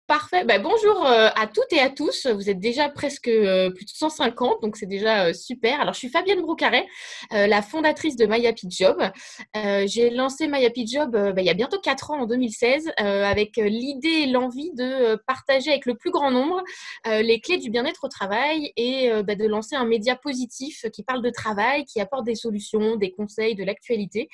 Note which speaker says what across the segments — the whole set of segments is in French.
Speaker 1: Parfait. Bonjour à toutes et à tous. Vous êtes déjà presque plus de 150, donc c'est déjà super. Alors, je suis Fabienne Broucaret, la fondatrice de My Happy Job. J'ai lancé My Happy Job il y a bientôt 4 ans, en 2016, avec l'idée et l'envie de partager avec le plus grand nombre les clés du bien-être au travail et de lancer un média positif qui parle de travail, qui apporte des solutions, des conseils, de l'actualité.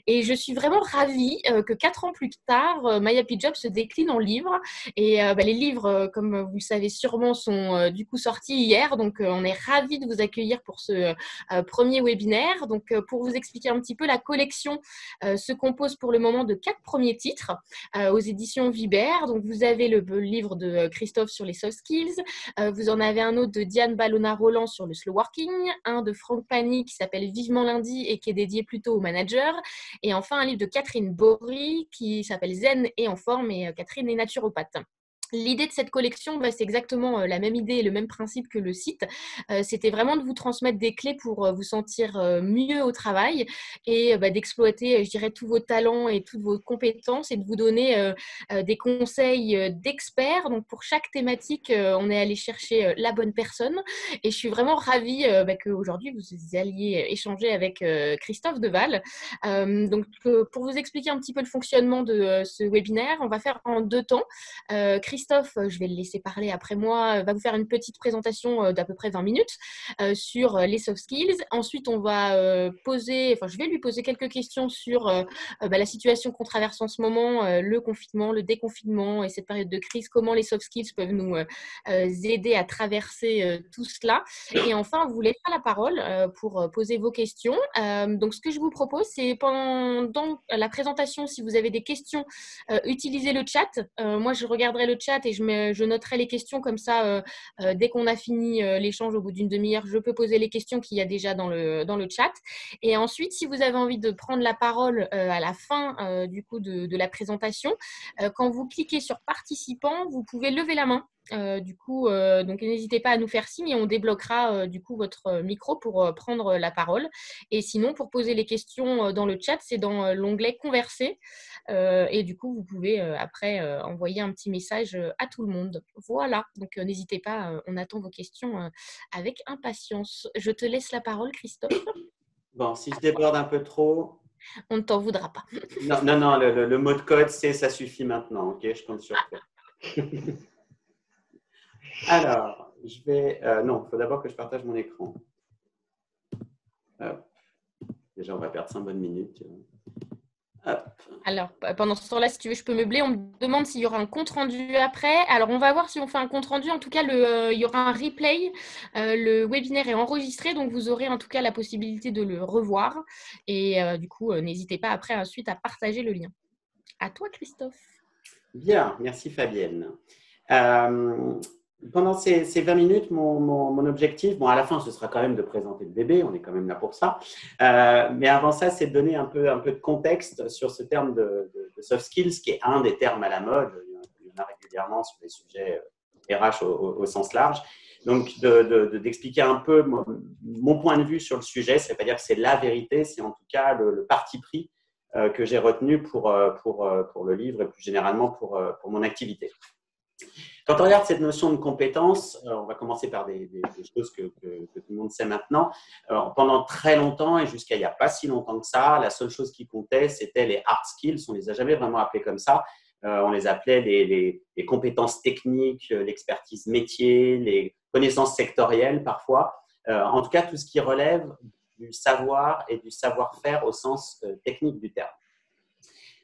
Speaker 1: Et je suis vraiment ravie que 4 ans plus tard, My Happy Job se décline en livre. Et les livres, comme vous le savez sûrement, sont du coup sortis hier. Donc, on est ravis de vous accueillir pour ce premier webinaire. Donc, pour vous expliquer un petit peu, la collection se compose pour le moment de 4 premiers titres aux éditions Vibert. Donc, vous avez le livre de Christophe sur les soft skills. Vous en avez un autre de Diane Ballona-Roland sur le slow working. Un de Franck Pani qui s'appelle Vivement lundi et qui est dédié plutôt aux managers. Et enfin, un livre de Catherine Bory qui s'appelle Zen et en forme. Et Catherine est naturopathe. L'idée de cette collection, c'est exactement la même idée et le même principe que le site. C'était vraiment de vous transmettre des clés pour vous sentir mieux au travail et d'exploiter, je dirais, tous vos talents et toutes vos compétences et de vous donner des conseils d'experts. Donc, pour chaque thématique, on est allé chercher la bonne personne. Et je suis vraiment ravie qu'aujourd'hui, vous alliez échanger avec Christophe Deval. Pour vous expliquer un petit peu le fonctionnement de ce webinaire, on va faire en 2 temps. Christophe, je vais le laisser parler après moi, va vous faire une petite présentation d'à peu près 20 minutes sur les soft skills. Ensuite, je vais lui poser quelques questions sur la situation qu'on traverse en ce moment, le confinement, le déconfinement et cette période de crise, comment les soft skills peuvent nous aider à traverser tout cela. Et enfin, vous laissera la parole pour poser vos questions. Donc, ce que je vous propose, c'est pendant la présentation, si vous avez des questions, utilisez le chat. Moi, je regarderai le chat et je noterai les questions comme ça. Dès qu'on a fini l'échange au bout d'une demi-heure, je peux poser les questions qu'il y a déjà dans le chat. Et ensuite, si vous avez envie de prendre la parole à la fin du coup de la présentation, quand vous cliquez sur participant, vous pouvez lever la main. Donc n'hésitez pas à nous faire signe et on débloquera du coup votre micro pour prendre la parole. Et sinon, pour poser les questions dans le chat, c'est dans l'onglet Converser. Et du coup, vous pouvez après envoyer un petit message à tout le monde. Voilà, donc n'hésitez pas, on attend vos questions avec impatience. Je te laisse la parole, Christophe.
Speaker 2: Bon, si je déborde un peu trop…
Speaker 1: On ne t'en voudra pas.
Speaker 2: Non, le mot de code, c'est « ça suffit maintenant », ok? Je compte sur toi. Alors, non, il faut d'abord que je partage mon écran. Hop. Déjà, on va perdre 5 bonnes minutes. Hop.
Speaker 1: Alors, pendant ce temps-là, si tu veux, je peux meubler. On me demande s'il y aura un compte-rendu après. Alors, on va voir si on fait un compte-rendu. En tout cas, il y aura un replay. Le webinaire est enregistré, donc vous aurez en tout cas la possibilité de le revoir. Et du coup, n'hésitez pas après ensuite à partager le lien. À toi, Christophe.
Speaker 2: Bien, merci Fabienne. Pendant ces 20 minutes, mon objectif, à la fin, ce sera quand même de présenter le bébé, on est quand même là pour ça. Mais avant ça, c'est de donner un peu de contexte sur ce terme de soft skills, qui est un des termes à la mode. Il y en a régulièrement sur les sujets RH au sens large. Donc, d'expliquer un peu mon point de vue sur le sujet, ça ne veut pas dire que c'est la vérité, c'est en tout cas le parti pris que j'ai retenu pour le livre et plus généralement pour mon activité. Quand on regarde cette notion de compétence, on va commencer par des choses que tout le monde sait maintenant. Pendant très longtemps et jusqu'à il n'y a pas si longtemps que ça, la seule chose qui comptait, c'était les hard skills. On ne les a jamais vraiment appelés comme ça. On les appelait les compétences techniques, l'expertise métier, les connaissances sectorielles parfois. En tout cas, tout ce qui relève du savoir et du savoir-faire au sens technique du terme.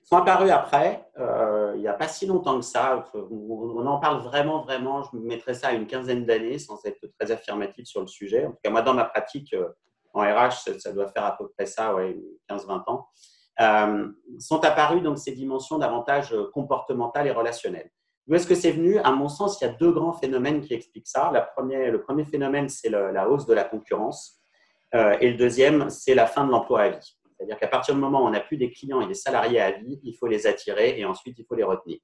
Speaker 2: Sont apparus après, il n'y a pas si longtemps que ça, on en parle vraiment, je me mettrais ça à une quinzaine d'années sans être très affirmatif sur le sujet. En tout cas, moi, dans ma pratique en RH, ça doit faire à peu près ça, 15-20 ans, sont apparues donc ces dimensions davantage comportementales et relationnelles. D'où est-ce que c'est venu? À mon sens, il y a 2 grands phénomènes qui expliquent ça. Le premier phénomène, c'est la hausse de la concurrence et le deuxième, c'est la fin de l'emploi à vie. C'est-à-dire qu'à partir du moment où on n'a plus des clients et des salariés à vie, il faut les attirer et ensuite, il faut les retenir.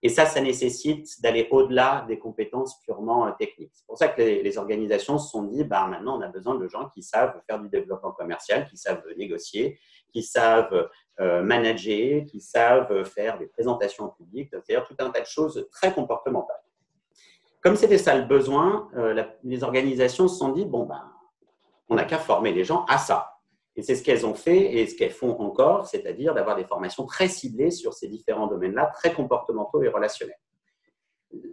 Speaker 2: Et ça nécessite d'aller au-delà des compétences purement techniques. C'est pour ça que les organisations se sont dit, maintenant, on a besoin de gens qui savent faire du développement commercial, qui savent négocier, qui savent manager, qui savent faire des présentations en public, c'est-à-dire tout un tas de choses très comportementales. Comme c'était ça le besoin, les organisations se sont dit, bon, ben, on n'a qu'à former les gens à ça. Et c'est ce qu'elles ont fait et ce qu'elles font encore, c'est-à-dire d'avoir des formations très ciblées sur ces différents domaines-là, très comportementaux et relationnels.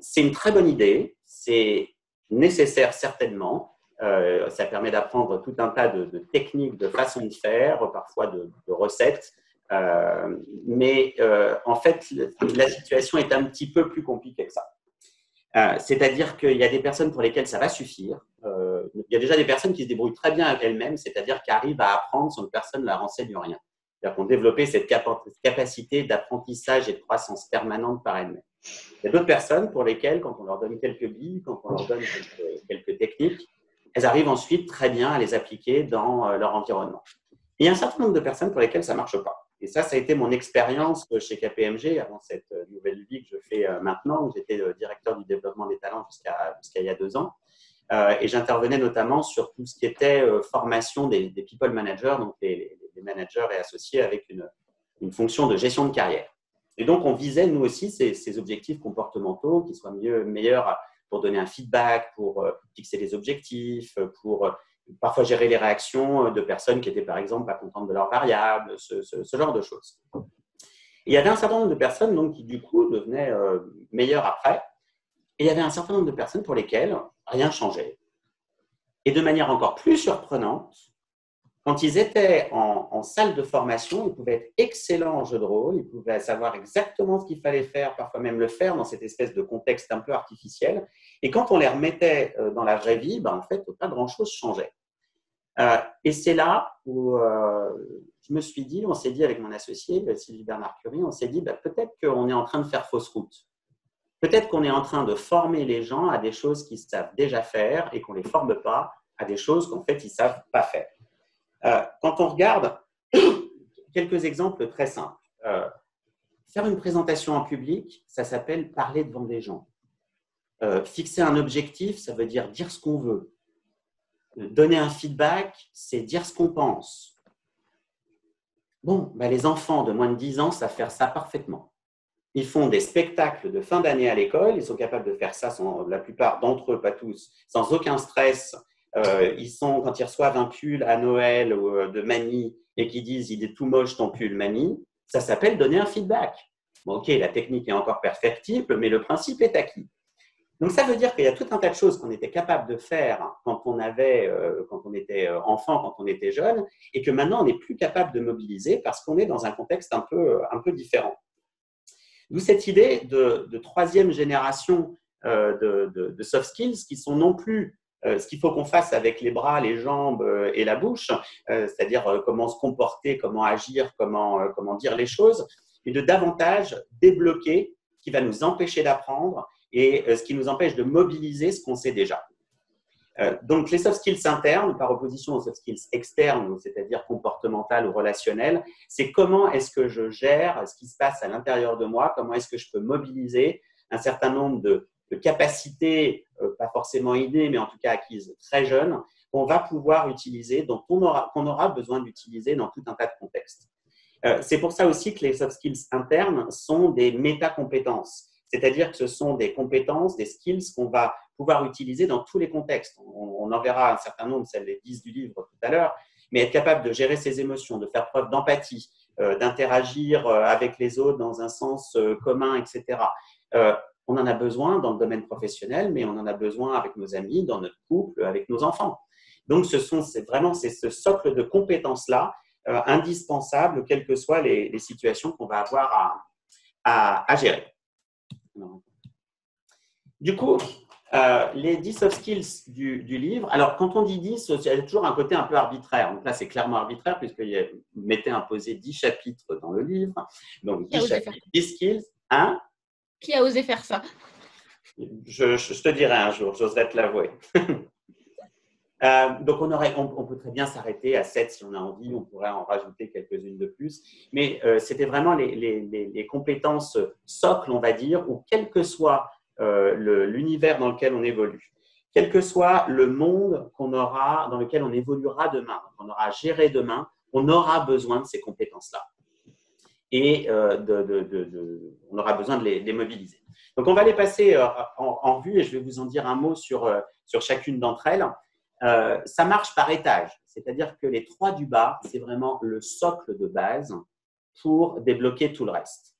Speaker 2: C'est une très bonne idée, c'est nécessaire certainement. Ça permet d'apprendre tout un tas de techniques, de façons de faire, parfois de recettes. Mais en fait, la situation est un petit peu plus compliquée que ça. C'est-à-dire qu'il y a des personnes pour lesquelles ça va suffire. Il y a déjà des personnes qui se débrouillent très bien avec elles-mêmes, c'est-à-dire qui arrivent à apprendre sans que personne ne leur enseigne rien. C'est-à-dire qu'on développé cette capacité d'apprentissage et de croissance permanente par elles-mêmes. Il y a d'autres personnes pour lesquelles, quand on leur donne quelques billes, quand on leur donne quelques techniques, elles arrivent ensuite très bien à les appliquer dans leur environnement. Et il y a un certain nombre de personnes pour lesquelles ça ne marche pas. Et ça a été mon expérience chez KPMG avant cette nouvelle vie que je fais maintenant, où j'étais directeur du développement des talents jusqu'à il y a 2 ans. Et j'intervenais notamment sur tout ce qui était formation des people managers, donc les managers et associés avec une fonction de gestion de carrière. Et donc, on visait, nous aussi, ces objectifs comportementaux qui soient meilleurs pour donner un feedback, pour fixer des objectifs, pour parfois gérer les réactions de personnes qui étaient, par exemple, pas contentes de leurs variables, ce genre de choses. Et il y avait un certain nombre de personnes donc, qui, du coup, devenaient meilleures après. Et il y avait un certain nombre de personnes pour lesquelles rien ne changeait. Et de manière encore plus surprenante, quand ils étaient en salle de formation, ils pouvaient être excellents en jeu de rôle, ils pouvaient savoir exactement ce qu'il fallait faire, parfois même le faire dans cette espèce de contexte un peu artificiel. Et quand on les remettait dans la vraie vie, en fait, pas grand-chose changeait. Et c'est là où je me suis dit, on s'est dit avec mon associé, Sylvie Bernard-Curie, on s'est dit peut-être qu'on est en train de faire fausse route. Peut-être qu'on est en train de former les gens à des choses qu'ils savent déjà faire et qu'on ne les forme pas à des choses qu'en fait, ils ne savent pas faire. Quand on regarde quelques exemples très simples, faire une présentation en public, ça s'appelle parler devant des gens. Fixer un objectif, ça veut dire ce qu'on veut. Donner un feedback, c'est dire ce qu'on pense. Bon, les enfants de moins de 10 ans savent faire ça parfaitement. Ils font des spectacles de fin d'année à l'école, ils sont capables de faire ça, la plupart d'entre eux, pas tous, sans aucun stress. Quand ils reçoivent un pull à Noël de mamie et qu'ils disent « il est tout moche ton pull, mamie », ça s'appelle donner un feedback. Bon, ok, la technique est encore perfectible, mais le principe est acquis. Donc, ça veut dire qu'il y a tout un tas de choses qu'on était capable de faire quand on était enfant, quand on était jeune, et que maintenant, on n'est plus capable de mobiliser parce qu'on est dans un contexte un peu différent. D'où cette idée de troisième génération de soft skills qui sont non plus ce qu'il faut qu'on fasse avec les bras, les jambes et la bouche, c'est-à-dire comment se comporter, comment agir, comment dire les choses, et de davantage débloquer ce qui va nous empêcher d'apprendre et ce qui nous empêche de mobiliser ce qu'on sait déjà. Donc, les soft skills internes, par opposition aux soft skills externes, c'est-à-dire comportementales ou relationnelles, c'est comment est-ce que je gère ce qui se passe à l'intérieur de moi, comment est-ce que je peux mobiliser un certain nombre de capacités, pas forcément innées, mais en tout cas acquises très jeunes, qu'on va pouvoir utiliser, qu'on aura besoin d'utiliser dans tout un tas de contextes. C'est pour ça aussi que les soft skills internes sont des métacompétences. C'est-à-dire que ce sont des compétences, des skills qu'on va pouvoir utiliser dans tous les contextes. On en verra un certain nombre, c'est les 10 du livre tout à l'heure, mais être capable de gérer ses émotions, de faire preuve d'empathie, d'interagir avec les autres dans un sens commun, etc. On en a besoin dans le domaine professionnel, mais on en a besoin avec nos amis, dans notre couple, avec nos enfants. Donc, c'est ce socle de compétences-là indispensable, quelles que soient les situations qu'on va avoir à gérer. Du coup, les 10 soft skills du livre, alors quand on dit 10, il y a toujours un côté un peu arbitraire. Donc là, c'est clairement arbitraire puisqu'il m'était imposé 10 chapitres dans le livre. Donc 10 chapitres, 10 skills. Hein?
Speaker 1: Qui a osé faire ça?
Speaker 2: Je te dirai un jour, j'oserais te l'avouer. Donc, on peut très bien s'arrêter à 7 si on a envie, on pourrait en rajouter quelques-unes de plus. Mais c'était vraiment les compétences socles, on va dire, ou quel que soit l'univers dans lequel on évolue, quel que soit le monde dans lequel on évoluera demain, qu'on aura à gérer demain, on aura besoin de ces compétences-là. Et on aura besoin de les mobiliser. Donc, on va les passer en revue et je vais vous en dire un mot sur chacune d'entre elles. Ça marche par étage, c'est-à-dire que les 3 du bas, c'est vraiment le socle de base pour débloquer tout le reste.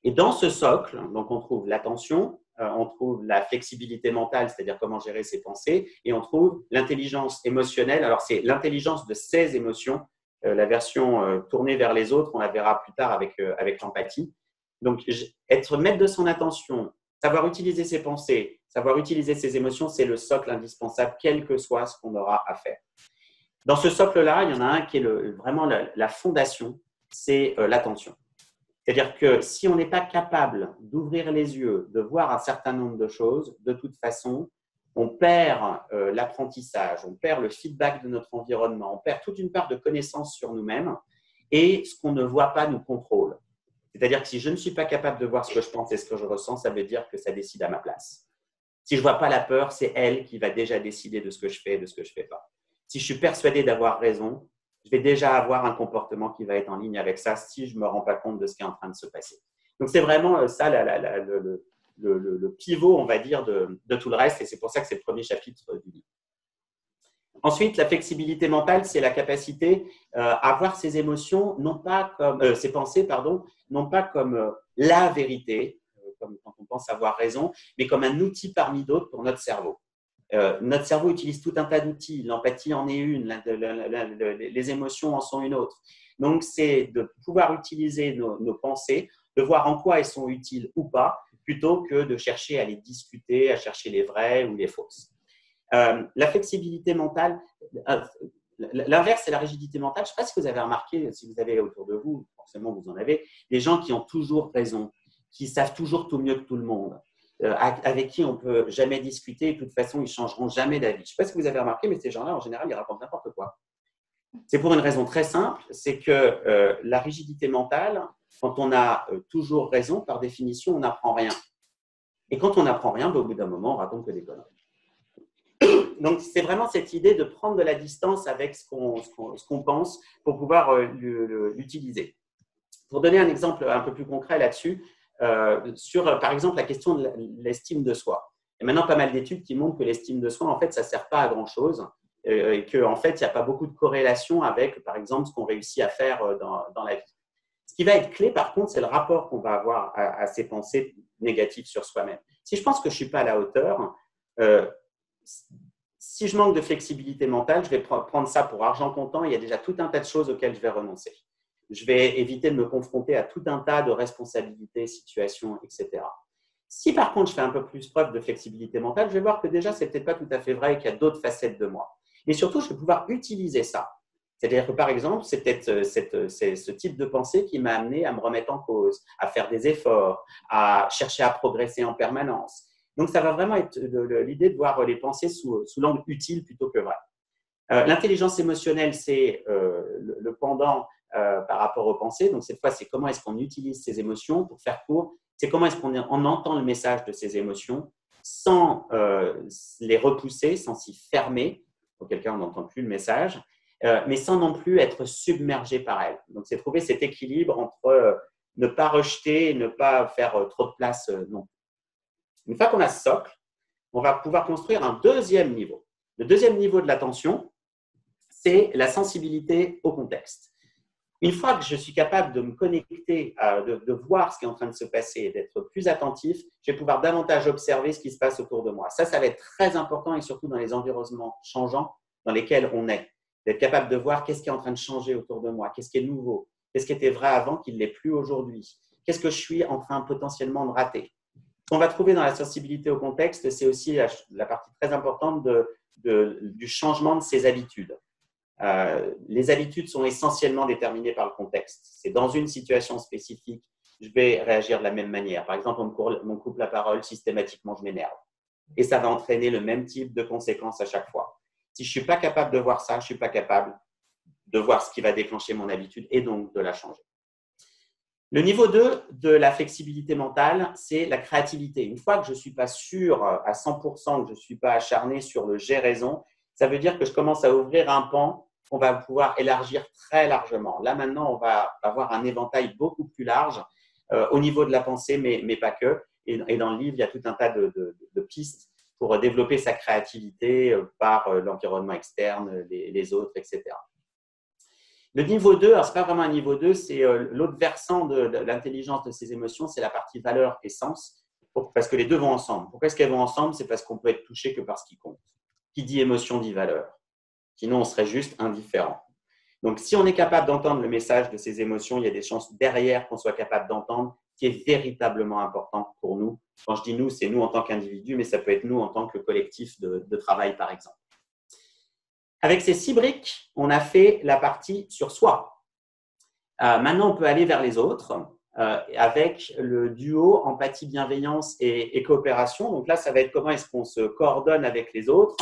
Speaker 2: Et dans ce socle, donc on trouve l'attention, on trouve la flexibilité mentale, c'est-à-dire comment gérer ses pensées, et on trouve l'intelligence émotionnelle. Alors, c'est l'intelligence de ses émotions. La version tournée vers les autres, on la verra plus tard avec l'empathie. Donc, être maître de son attention, savoir utiliser ses pensées, savoir utiliser ses émotions, c'est le socle indispensable, quel que soit ce qu'on aura à faire. Dans ce socle-là, il y en a un qui est vraiment la fondation, c'est l'attention. C'est-à-dire que si on n'est pas capable d'ouvrir les yeux, de voir un certain nombre de choses, de toute façon, on perd l'apprentissage, on perd le feedback de notre environnement, on perd toute une part de connaissance sur nous-mêmes et ce qu'on ne voit pas nous contrôle. C'est-à-dire que si je ne suis pas capable de voir ce que je pense et ce que je ressens, ça veut dire que ça décide à ma place. Si je ne vois pas la peur, c'est elle qui va déjà décider de ce que je fais et de ce que je ne fais pas. Si je suis persuadé d'avoir raison, je vais déjà avoir un comportement qui va être en ligne avec ça si je ne me rends pas compte de ce qui est en train de se passer. Donc, c'est vraiment ça le pivot, on va dire, de tout le reste et c'est pour ça que c'est le premier chapitre du livre. Ensuite, la flexibilité mentale, c'est la capacité à voir ses émotions, non pas comme ses pensées, pardon, non pas comme la vérité, comme quand on pense avoir raison, mais comme un outil parmi d'autres pour notre cerveau. Notre cerveau utilise tout un tas d'outils. L'empathie en est une, les émotions en sont une autre. Donc, c'est de pouvoir utiliser nos pensées, de voir en quoi elles sont utiles ou pas, plutôt que de chercher à les discuter, à chercher les vraies ou les fausses. La flexibilité mentale, l'inverse, c'est la rigidité mentale. Je ne sais pas si vous avez remarqué, si vous avez autour de vous, forcément vous en avez, des gens qui ont toujours raison, qui savent toujours tout mieux que tout le monde, avec qui on ne peut jamais discuter et de toute façon, ils ne changeront jamais d'avis. Je ne sais pas si vous avez remarqué, mais ces gens-là, en général, ils racontent n'importe quoi. C'est pour une raison très simple, c'est que la rigidité mentale, quand on a toujours raison, par définition, on n'apprend rien. Et quand on n'apprend rien, au bout d'un moment, on raconte que des conneries. Donc, c'est vraiment cette idée de prendre de la distance avec ce qu'on pense pour pouvoir l'utiliser. Pour donner un exemple un peu plus concret là-dessus, sur, par exemple, la question de l'estime de soi. Il y a maintenant pas mal d'études qui montrent que l'estime de soi, en fait, ça ne sert pas à grand-chose et qu'en fait, il n'y a pas beaucoup de corrélation avec, par exemple, ce qu'on réussit à faire dans la vie. Ce qui va être clé, par contre, c'est le rapport qu'on va avoir à ces pensées négatives sur soi-même. Si je pense que je ne suis pas à la hauteur, si je manque de flexibilité mentale, je vais prendre ça pour argent comptant. Il y a déjà tout un tas de choses auxquelles je vais renoncer. Je vais éviter de me confronter à tout un tas de responsabilités, situations, etc. Si par contre, je fais un peu plus preuve de flexibilité mentale, je vais voir que déjà, ce n'est peut-être pas tout à fait vrai et qu'il y a d'autres facettes de moi. Mais surtout, je vais pouvoir utiliser ça. C'est-à-dire que, par exemple, c'est peut-être ce type de pensée qui m'a amené à me remettre en cause, à faire des efforts, à chercher à progresser en permanence. Donc, ça va vraiment être l'idée de voir les pensées sous l'angle utile plutôt que vrai. L'intelligence émotionnelle, c'est le pendant par rapport aux pensées. Donc, cette fois, c'est comment est-ce qu'on utilise ces émotions. Pour faire court, c'est comment est-ce qu'on entend le message de ces émotions sans les repousser, sans s'y fermer. Auquel cas, on n'entend plus le message, mais sans non plus être submergé par elles. Donc, c'est trouver cet équilibre entre ne pas rejeter et ne pas faire trop de place non. Une fois qu'on a ce socle, on va pouvoir construire un deuxième niveau. Le deuxième niveau de l'attention, c'est la sensibilité au contexte. Une fois que je suis capable de me connecter, de voir ce qui est en train de se passer, d'être plus attentif, je vais pouvoir davantage observer ce qui se passe autour de moi. Ça va être très important et surtout dans les environnements changeants dans lesquels on est. D'être capable de voir qu'est-ce qui est en train de changer autour de moi, qu'est-ce qui est nouveau, qu'est-ce qui était vrai avant qui ne l'est plus aujourd'hui, qu'est-ce que je suis en train potentiellement de rater. Ce qu'on va trouver dans la sensibilité au contexte, c'est aussi la partie très importante du changement de ses habitudes. Les habitudes sont essentiellement déterminées par le contexte. C'est dans une situation spécifique, je vais réagir de la même manière. Par exemple, on me coupe la parole, systématiquement, je m'énerve. Et ça va entraîner le même type de conséquences à chaque fois. Si je ne suis pas capable de voir ça, je ne suis pas capable de voir ce qui va déclencher mon habitude et donc de la changer. Le niveau 2 de la flexibilité mentale, c'est la créativité. Une fois que je ne suis pas sûr à 100%, que je ne suis pas acharné sur le « j'ai raison », ça veut dire que je commence à ouvrir un pan on va pouvoir élargir très largement. Là, maintenant, on va avoir un éventail beaucoup plus large au niveau de la pensée, mais pas que. Et dans le livre, il y a tout un tas de pistes pour développer sa créativité par l'environnement externe, les autres, etc. Le niveau 2, alors ce n'est pas vraiment un niveau 2, c'est l'autre versant de l'intelligence de ces émotions, c'est la partie valeur et sens, parce que les deux vont ensemble. Pourquoi est-ce qu'elles vont ensemble? C'est parce qu'on peut être touché que par ce qui compte. Qui dit émotion dit valeur. Sinon, on serait juste indifférent. Donc, si on est capable d'entendre le message de ces émotions, il y a des chances derrière qu'on soit capable d'entendre ce qui est véritablement important pour nous. Quand je dis nous, c'est nous en tant qu'individu, mais ça peut être nous en tant que collectif de travail, par exemple. Avec ces 6 briques, on a fait la partie sur soi. Maintenant, on peut aller vers les autres avec le duo empathie, bienveillance et coopération. Donc là, ça va être comment est-ce qu'on se coordonne avec les autres,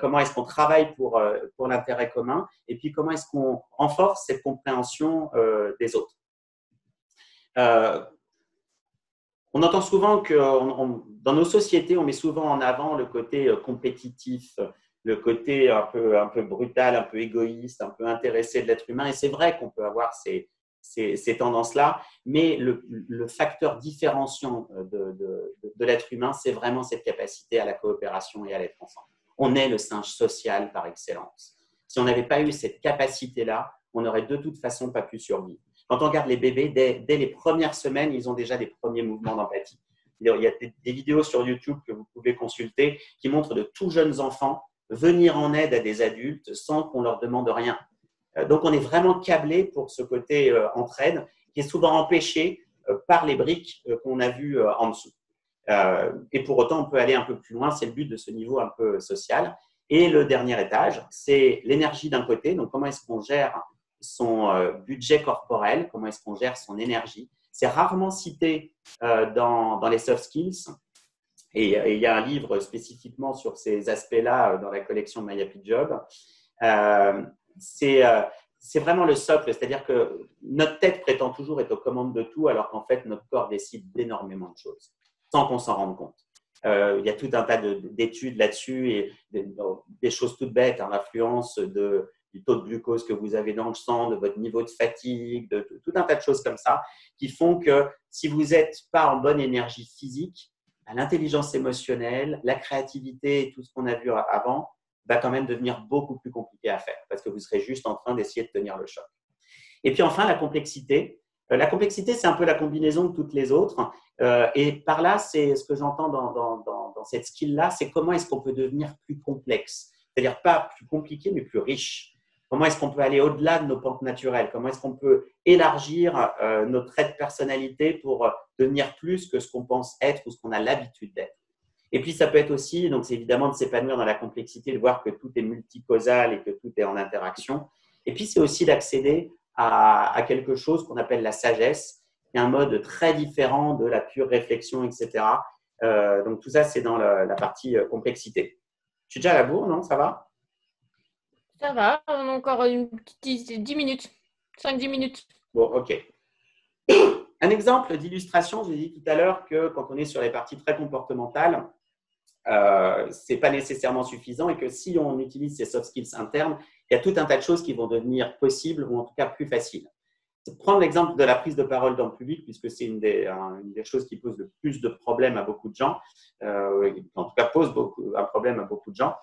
Speaker 2: comment est-ce qu'on travaille pour l'intérêt commun, et puis comment est-ce qu'on renforce cette compréhension des autres. On entend souvent que dans nos sociétés, on met souvent en avant le côté compétitif, le côté un peu brutal, un peu égoïste, un peu intéressé de l'être humain. Et c'est vrai qu'on peut avoir ces tendances-là, mais le facteur différenciant de l'être humain, c'est vraiment cette capacité à la coopération et à l'être ensemble. On est le singe social par excellence. Si on n'avait pas eu cette capacité-là, on n'aurait de toute façon pas pu survivre. Quand on regarde les bébés, dès les premières semaines, ils ont déjà des premiers mouvements d'empathie. Il y a des vidéos sur YouTube que vous pouvez consulter qui montrent de tout jeunes enfants venir en aide à des adultes sans qu'on leur demande rien. Donc, on est vraiment câblé pour ce côté entraide qui est souvent empêché par les briques qu'on a vues en dessous. Et pour autant, on peut aller un peu plus loin. C'est le but de ce niveau un peu social. Et le dernier étage, c'est l'énergie d'un côté. Donc, comment est-ce qu'on gère son budget corporel? Comment est-ce qu'on gère son énergie? C'est rarement cité dans les soft skills. Et il y a un livre spécifiquement sur ces aspects-là dans la collection de My Happy Job. C'est vraiment le socle, c'est-à-dire que notre tête prétend toujours être aux commandes de tout, alors qu'en fait, notre corps décide d'énormément de choses, sans qu'on s'en rende compte. Il y a tout un tas d'études là-dessus et des choses toutes bêtes, l'influence du taux de glucose que vous avez dans le sang, de votre niveau de fatigue, de tout un tas de choses comme ça, qui font que si vous n'êtes pas en bonne énergie physique, l'intelligence émotionnelle, la créativité et tout ce qu'on a vu avant va quand même devenir beaucoup plus compliqué à faire parce que vous serez juste en train d'essayer de tenir le choc. Et puis enfin, la complexité. La complexité, c'est un peu la combinaison de toutes les autres. Et par là, c'est ce que j'entends dans cette skill-là, c'est comment est-ce qu'on peut devenir plus complexe. C'est-à-dire pas plus compliqué, mais plus riche. Comment est-ce qu'on peut aller au-delà de nos pentes naturelles? Comment est-ce qu'on peut élargir nos traits de personnalité pour devenir plus que ce qu'on pense être ou ce qu'on a l'habitude d'être? Et puis, ça peut être aussi, donc c'est évidemment de s'épanouir dans la complexité, de voir que tout est multicausal et que tout est en interaction. Et puis, c'est aussi d'accéder à quelque chose qu'on appelle la sagesse, qui est un mode très différent de la pure réflexion, etc. Donc, tout ça, c'est dans la partie complexité. Je suis déjà à la bourre, non? Ça va?
Speaker 1: Ça va, on a encore une petite 10 minutes, 5-10 minutes.
Speaker 2: Bon, ok. Un exemple d'illustration, j'ai dit tout à l'heure que quand on est sur les parties très comportementales, ce n'est pas nécessairement suffisant et que si on utilise ces soft skills internes, il y a tout un tas de choses qui vont devenir possibles ou en tout cas plus faciles. Prendre l'exemple de la prise de parole dans le public, puisque c'est une des choses qui pose le plus de problèmes à beaucoup de gens, en tout cas pose un problème à beaucoup de gens.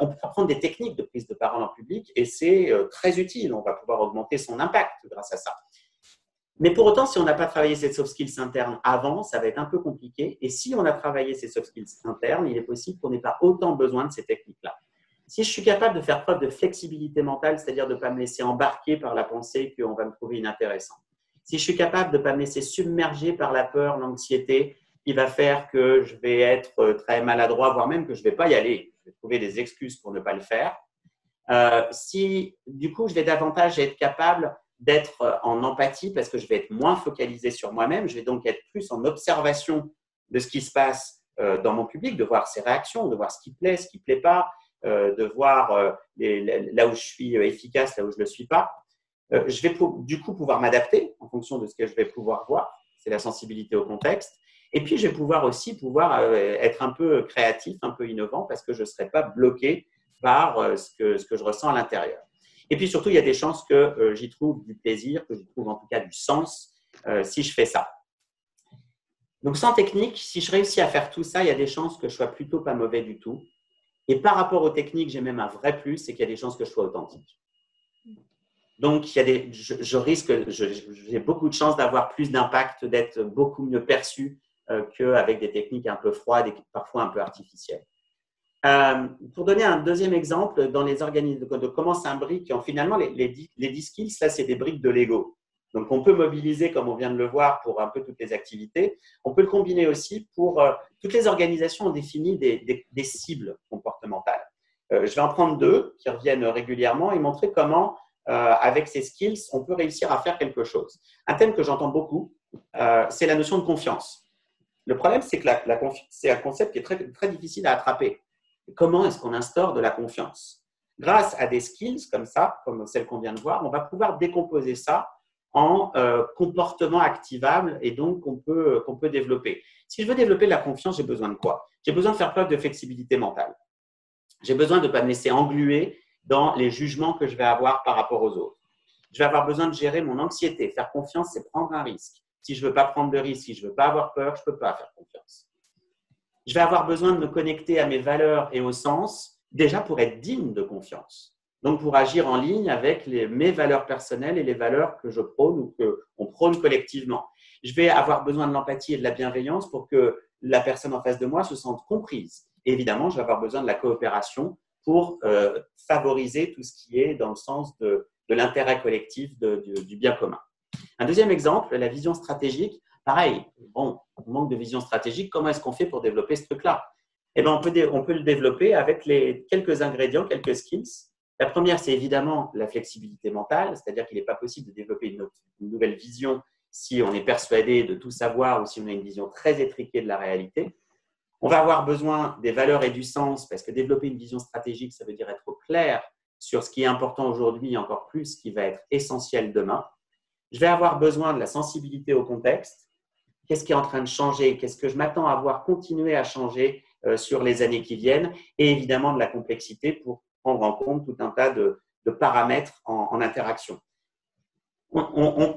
Speaker 2: On peut apprendre des techniques de prise de parole en public et c'est très utile. On va pouvoir augmenter son impact grâce à ça. Mais pour autant, si on n'a pas travaillé ces soft skills internes avant, ça va être un peu compliqué. Et si on a travaillé ces soft skills internes, il est possible qu'on n'ait pas autant besoin de ces techniques-là. Si je suis capable de faire preuve de flexibilité mentale, c'est-à-dire de ne pas me laisser embarquer par la pensée qu'on va me trouver inintéressant. Si je suis capable de ne pas me laisser submerger par la peur, l'anxiété, qui va faire que je vais être très maladroit, voire même que je ne vais pas y aller. Je vais trouver des excuses pour ne pas le faire. Si, du coup, je vais davantage être capable d'être en empathie parce que je vais être moins focalisé sur moi-même, je vais donc être plus en observation de ce qui se passe dans mon public, de voir ses réactions, de voir ce qui plaît, ce qui ne plaît pas, de voir là où je suis efficace, là où je ne le suis pas. Je vais du coup pouvoir m'adapter en fonction de ce que je vais pouvoir voir. C'est la sensibilité au contexte. Et puis, je vais aussi être un peu créatif, un peu innovant parce que je ne serai pas bloqué par ce que je ressens à l'intérieur. Et puis surtout, il y a des chances que j'y trouve du plaisir, que j'y trouve en tout cas du sens si je fais ça. Donc, sans technique, si je réussis à faire tout ça, il y a des chances que je sois plutôt pas mauvais du tout. Et par rapport aux techniques, j'ai même un vrai plus, c'est qu'il y a des chances que je sois authentique. Donc, il y a j'ai beaucoup de chances d'avoir plus d'impact, d'être beaucoup mieux perçu qu'avec des techniques un peu froides et parfois un peu artificielles. Pour donner un deuxième exemple, dans les organismes, de comment s'imbriquent, finalement, les 10 skills, là, c'est des briques de Lego. Donc, on peut mobiliser, comme on vient de le voir, pour un peu toutes les activités. On peut le combiner aussi pour… toutes les organisations ont défini des cibles comportementales. Je vais en prendre 2 qui reviennent régulièrement et montrer comment, avec ces skills, on peut réussir à faire quelque chose. Un thème que j'entends beaucoup, c'est la notion de confiance. Le problème, c'est que la confiance, c'est un concept qui est très, très difficile à attraper. Comment est-ce qu'on instaure de la confiance? Grâce à des skills comme ça, comme celle qu'on vient de voir, on va pouvoir décomposer ça en comportements activables et donc qu'on peut développer. Si je veux développer de la confiance, j'ai besoin de quoi? J'ai besoin de faire preuve de flexibilité mentale. J'ai besoin de ne pas me laisser engluer dans les jugements que je vais avoir par rapport aux autres. Je vais avoir besoin de gérer mon anxiété. Faire confiance, c'est prendre un risque. Si je ne veux pas prendre de risque, si je ne veux pas avoir peur, je ne peux pas faire confiance. Je vais avoir besoin de me connecter à mes valeurs et au sens, déjà pour être digne de confiance. Donc, pour agir en ligne avec mes valeurs personnelles et les valeurs que je prône ou qu'on prône collectivement. Je vais avoir besoin de l'empathie et de la bienveillance pour que la personne en face de moi se sente comprise. Et évidemment, je vais avoir besoin de la coopération pour favoriser tout ce qui est dans le sens de l'intérêt collectif, du bien commun. Un deuxième exemple, la vision stratégique. Pareil, bon, on manque de vision stratégique. Comment est-ce qu'on fait pour développer ce truc-là? Eh bien, on peut le développer avec quelques ingrédients, quelques skills. La première, c'est évidemment la flexibilité mentale, c'est-à-dire qu'il n'est pas possible de développer une nouvelle vision si on est persuadé de tout savoir ou si on a une vision très étriquée de la réalité. On va avoir besoin des valeurs et du sens, parce que développer une vision stratégique, ça veut dire être au clair sur ce qui est important aujourd'hui et encore plus ce qui va être essentiel demain. Je vais avoir besoin de la sensibilité au contexte. Qu'est-ce qui est en train de changer? Qu'est-ce que je m'attends à voir continuer à changer sur les années qui viennent? Et évidemment de la complexité pour prendre en compte tout un tas de paramètres en interaction.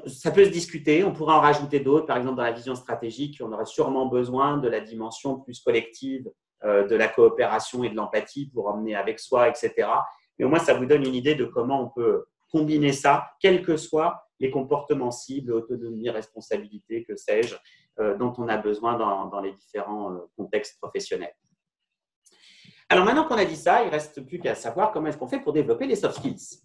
Speaker 2: Ça peut se discuter, on pourra en rajouter d'autres. Par exemple, dans la vision stratégique, on aurait sûrement besoin de la dimension plus collective, de la coopération et de l'empathie pour emmener avec soi, etc. Mais au moins, ça vous donne une idée de comment on peut combiner ça, quels que soient les comportements cibles, autonomie, responsabilité, que sais-je, dont on a besoin dans les différents contextes professionnels. Alors maintenant qu'on a dit ça, il ne reste plus qu'à savoir comment est-ce qu'on fait pour développer les soft skills.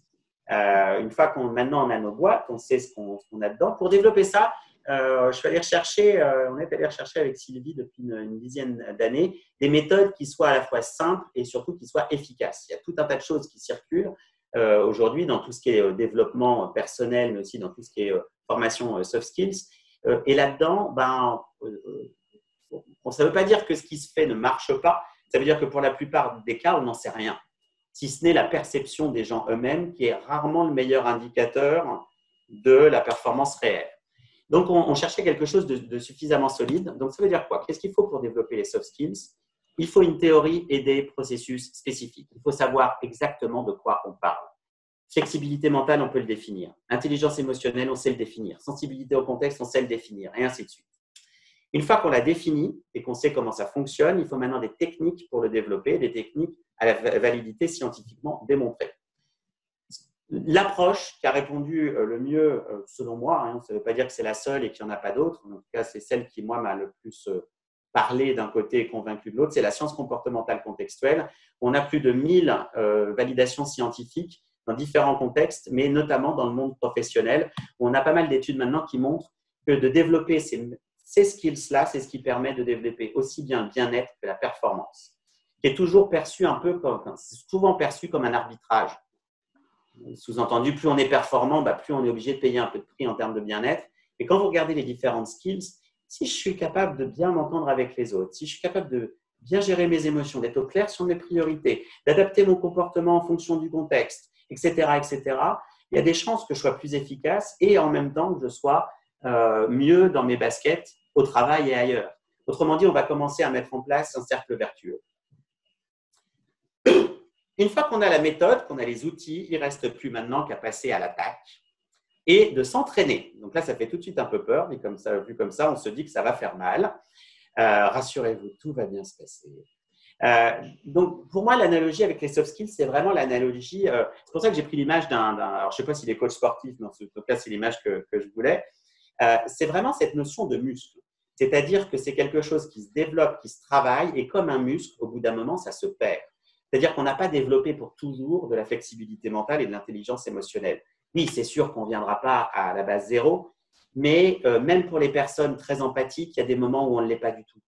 Speaker 2: Une fois maintenant on a nos boîtes, on sait ce qu'on a dedans. Pour développer ça, on est allé rechercher avec Sylvie depuis une dizaine d'années des méthodes qui soient à la fois simples et surtout qui soient efficaces. Il y a tout un tas de choses qui circulent aujourd'hui dans tout ce qui est développement personnel, mais aussi dans tout ce qui est formation soft skills. Et là-dedans, ça ne veut pas dire que ce qui se fait ne marche pas. Ça veut dire que pour la plupart des cas, on n'en sait rien, si ce n'est la perception des gens eux-mêmes qui est rarement le meilleur indicateur de la performance réelle. Donc, on cherchait quelque chose de suffisamment solide. Donc, ça veut dire quoi? Qu'est-ce qu'il faut pour développer les soft skills? Il faut une théorie et des processus spécifiques. Il faut savoir exactement de quoi on parle. Flexibilité mentale, on peut le définir. Intelligence émotionnelle, on sait le définir. Sensibilité au contexte, on sait le définir, et ainsi de suite. Une fois qu'on l'a défini et qu'on sait comment ça fonctionne, il faut maintenant des techniques pour le développer, des techniques à la validité scientifiquement démontrée. L'approche qui a répondu le mieux, selon moi, ça ne veut pas dire que c'est la seule et qu'il n'y en a pas d'autres, en tout cas c'est celle qui, moi, m'a le plus parlé d'un côté et convaincu de l'autre, c'est la science comportementale contextuelle. On a plus de 1000 validations scientifiques dans différents contextes, mais notamment dans le monde professionnel, où on a pas mal d'études maintenant qui montrent que de développer ces skills-là, c'est ce qui permet de développer aussi bien le bien-être que la performance, qui est toujours perçu souvent perçu comme un arbitrage. Sous-entendu, plus on est performant, plus on est obligé de payer un peu de prix en termes de bien-être. Et quand vous regardez les différentes skills, si je suis capable de bien m'entendre avec les autres, si je suis capable de bien gérer mes émotions, d'être au clair sur mes priorités, d'adapter mon comportement en fonction du contexte, etc., il y a des chances que je sois plus efficace et en même temps que je sois mieux dans mes baskets au travail et ailleurs. Autrement dit, on va commencer à mettre en place un cercle vertueux. Une fois qu'on a la méthode, qu'on a les outils, il ne reste plus maintenant qu'à passer à l'attaque et de s'entraîner. Donc là, ça fait tout de suite un peu peur, mais vu comme ça, on se dit que ça va faire mal. Rassurez-vous, tout va bien se passer. Donc, pour moi, l'analogie avec les soft skills, c'est vraiment l'analogie. C'est pour ça que j'ai pris l'image alors, je ne sais pas s'il est coach sportif, mais en tout cas, c'est l'image que je voulais. C'est vraiment cette notion de muscle. C'est-à-dire que c'est quelque chose qui se développe, qui se travaille, et comme un muscle, au bout d'un moment, ça se perd. C'est-à-dire qu'on n'a pas développé pour toujours de la flexibilité mentale et de l'intelligence émotionnelle. Oui, c'est sûr qu'on ne viendra pas à la base zéro, mais même pour les personnes très empathiques, il y a des moments où on ne l'est pas du tout.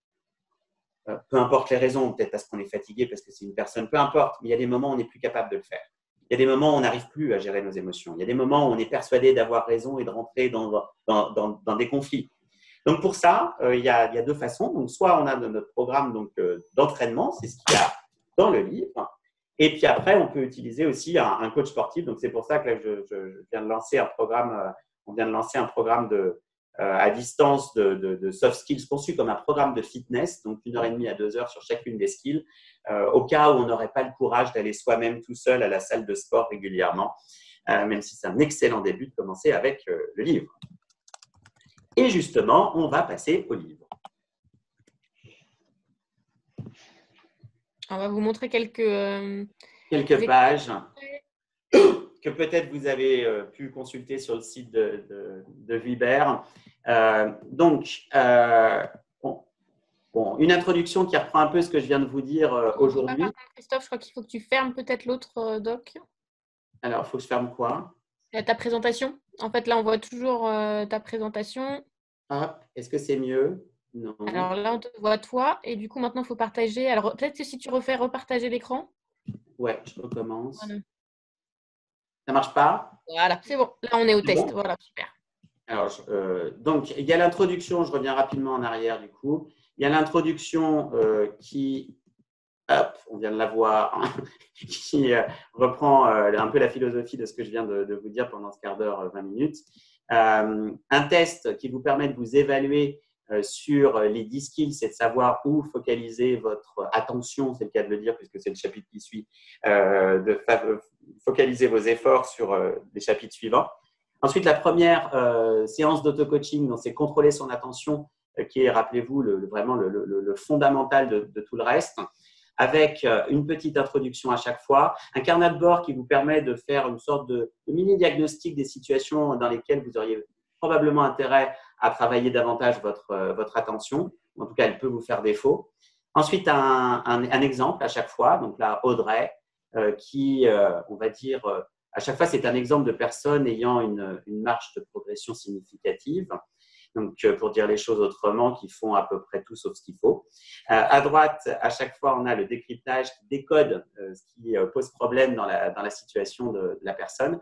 Speaker 2: Peu importe les raisons, peut-être parce qu'on est fatigué, parce que c'est une personne, peu importe, mais il y a des moments où on n'est plus capable de le faire. Il y a des moments où on n'arrive plus à gérer nos émotions. Il y a des moments où on est persuadé d'avoir raison et de rentrer dans des conflits. Donc, pour ça, il y a deux façons. Donc, soit on a notre programme d'entraînement, c'est ce qu'il y a dans le livre. Et puis après, on peut utiliser aussi un coach sportif. Donc, c'est pour ça que là, je viens de lancer un programme. On vient de lancer un programme à distance de soft skills conçu comme un programme de fitness, donc 1h30 à 2 heures sur chacune des skills, au cas où on n'aurait pas le courage d'aller soi-même tout seul à la salle de sport régulièrement, même si c'est un excellent début de commencer avec le livre. Et justement, on va passer au livre.
Speaker 1: On va vous montrer quelques
Speaker 2: pages que peut-être vous avez pu consulter sur le site de Vuibert. Une introduction qui reprend un peu ce que je viens de vous dire aujourd'hui.
Speaker 1: Christophe, je crois qu'il faut que tu fermes peut-être l'autre doc.
Speaker 2: Alors, il faut que je ferme quoi?
Speaker 1: Ta présentation. En fait, là, on voit toujours ta présentation.
Speaker 2: Hop, est-ce que c'est mieux? Non.
Speaker 1: Alors là, on te voit toi. Et du coup, maintenant, il faut partager. Alors, peut-être que si tu refais repartager l'écran.
Speaker 2: Ouais, je recommence.
Speaker 1: Voilà.
Speaker 2: Ça marche pas?
Speaker 1: Voilà, c'est bon. Là, on est au test. Bon. Voilà, super.
Speaker 2: Alors, donc, il y a l'introduction. Je reviens rapidement en arrière, du coup. Il y a l'introduction qui, hop, on vient de la voir, qui reprend un peu la philosophie de ce que je viens de vous dire pendant ce quart d'heure, 20 minutes. Un test qui vous permet de vous évaluer sur les 10 skills, c'est de savoir où focaliser votre attention, c'est le cas de le dire puisque c'est le chapitre qui suit, de focaliser vos efforts sur les chapitres suivants. Ensuite, la première séance d'auto-coaching, c'est contrôler son attention, qui est, rappelez-vous, vraiment le fondamental de tout le reste, avec une petite introduction à chaque fois, un carnet de bord qui vous permet de faire une sorte de mini-diagnostic des situations dans lesquelles vous auriez probablement intérêt à travailler davantage votre attention. En tout cas, elle peut vous faire défaut. Ensuite, un exemple à chaque fois. Donc là, Audrey, qui, on va dire, à chaque fois, c'est un exemple de personne ayant une marge de progression significative. Donc, pour dire les choses autrement, qui font à peu près tout sauf ce qu'il faut. À droite, à chaque fois, on a le décryptage qui décode ce qui pose problème dans la situation de la personne.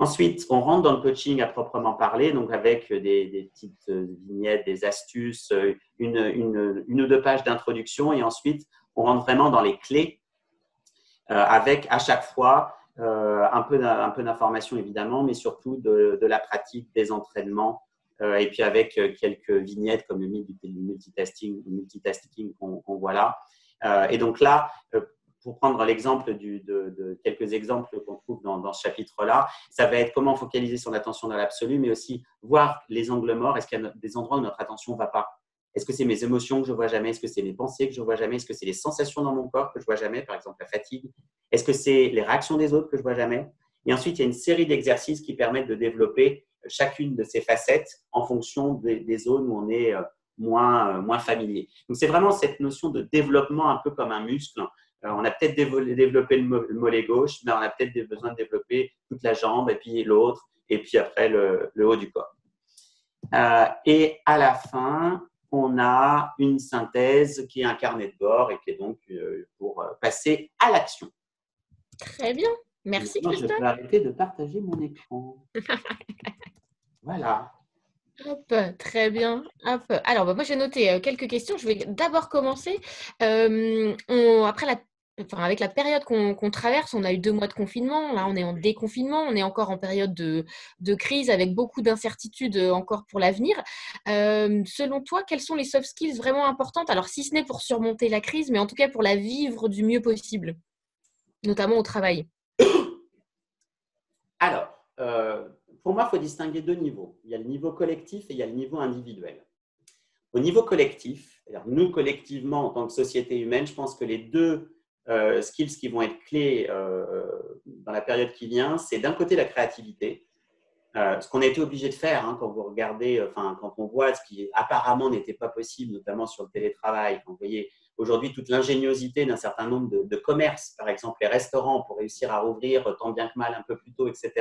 Speaker 2: Ensuite, on rentre dans le coaching à proprement parler, donc avec des petites vignettes, des astuces, une ou deux pages d'introduction. Et ensuite, on rentre vraiment dans les clés avec à chaque fois un peu d'informations évidemment, mais surtout de la pratique, des entraînements. Et puis avec quelques vignettes comme le multitasking qu'on voit là. Et donc là, pour prendre l'exemple de quelques exemples qu'on trouve dans ce chapitre-là, ça va être comment focaliser son attention dans l'absolu, mais aussi voir les angles morts. Est-ce qu'il y a des endroits où notre attention ne va pas? Est-ce que c'est mes émotions que je ne vois jamais? Est-ce que c'est mes pensées que je ne vois jamais? Est-ce que c'est les sensations dans mon corps que je ne vois jamais, par exemple la fatigue? Est-ce que c'est les réactions des autres que je ne vois jamais? Et ensuite, il y a une série d'exercices qui permettent de développer chacune de ces facettes en fonction des zones où on est moins familier. Donc, c'est vraiment cette notion de développement un peu comme un muscle. On a peut-être développé le mollet gauche, mais on a peut-être besoin de développer toute la jambe, et puis l'autre, et puis après le haut du corps. Et à la fin, on a une synthèse qui est un carnet de bord et qui est donc pour passer à l'action.
Speaker 1: Très bien. Merci, Christophe.
Speaker 2: Je vais arrêter de partager mon écran. Voilà.
Speaker 1: Hop, très bien. Hop. Alors, moi, j'ai noté quelques questions. Je vais d'abord commencer. Avec la période qu'on traverse, on a eu 2 mois de confinement. Là, on est en déconfinement. On est encore en période de crise avec beaucoup d'incertitudes encore pour l'avenir. Selon toi, quelles sont les soft skills vraiment importantes? Alors, si ce n'est pour surmonter la crise, mais en tout cas pour la vivre du mieux possible. notamment au travail?
Speaker 2: Alors, pour moi, il faut distinguer deux niveaux. Il y a le niveau collectif et il y a le niveau individuel. Au niveau collectif, nous collectivement en tant que société humaine, je pense que les deux skills qui vont être clés dans la période qui vient, c'est d'un côté la créativité, ce qu'on a été obligé de faire quand vous regardez, quand on voit ce qui apparemment n'était pas possible, notamment sur le télétravail. Quand vous voyez aujourd'hui toute l'ingéniosité d'un certain nombre de commerces, par exemple les restaurants, pour réussir à rouvrir tant bien que mal un peu plus tôt, etc.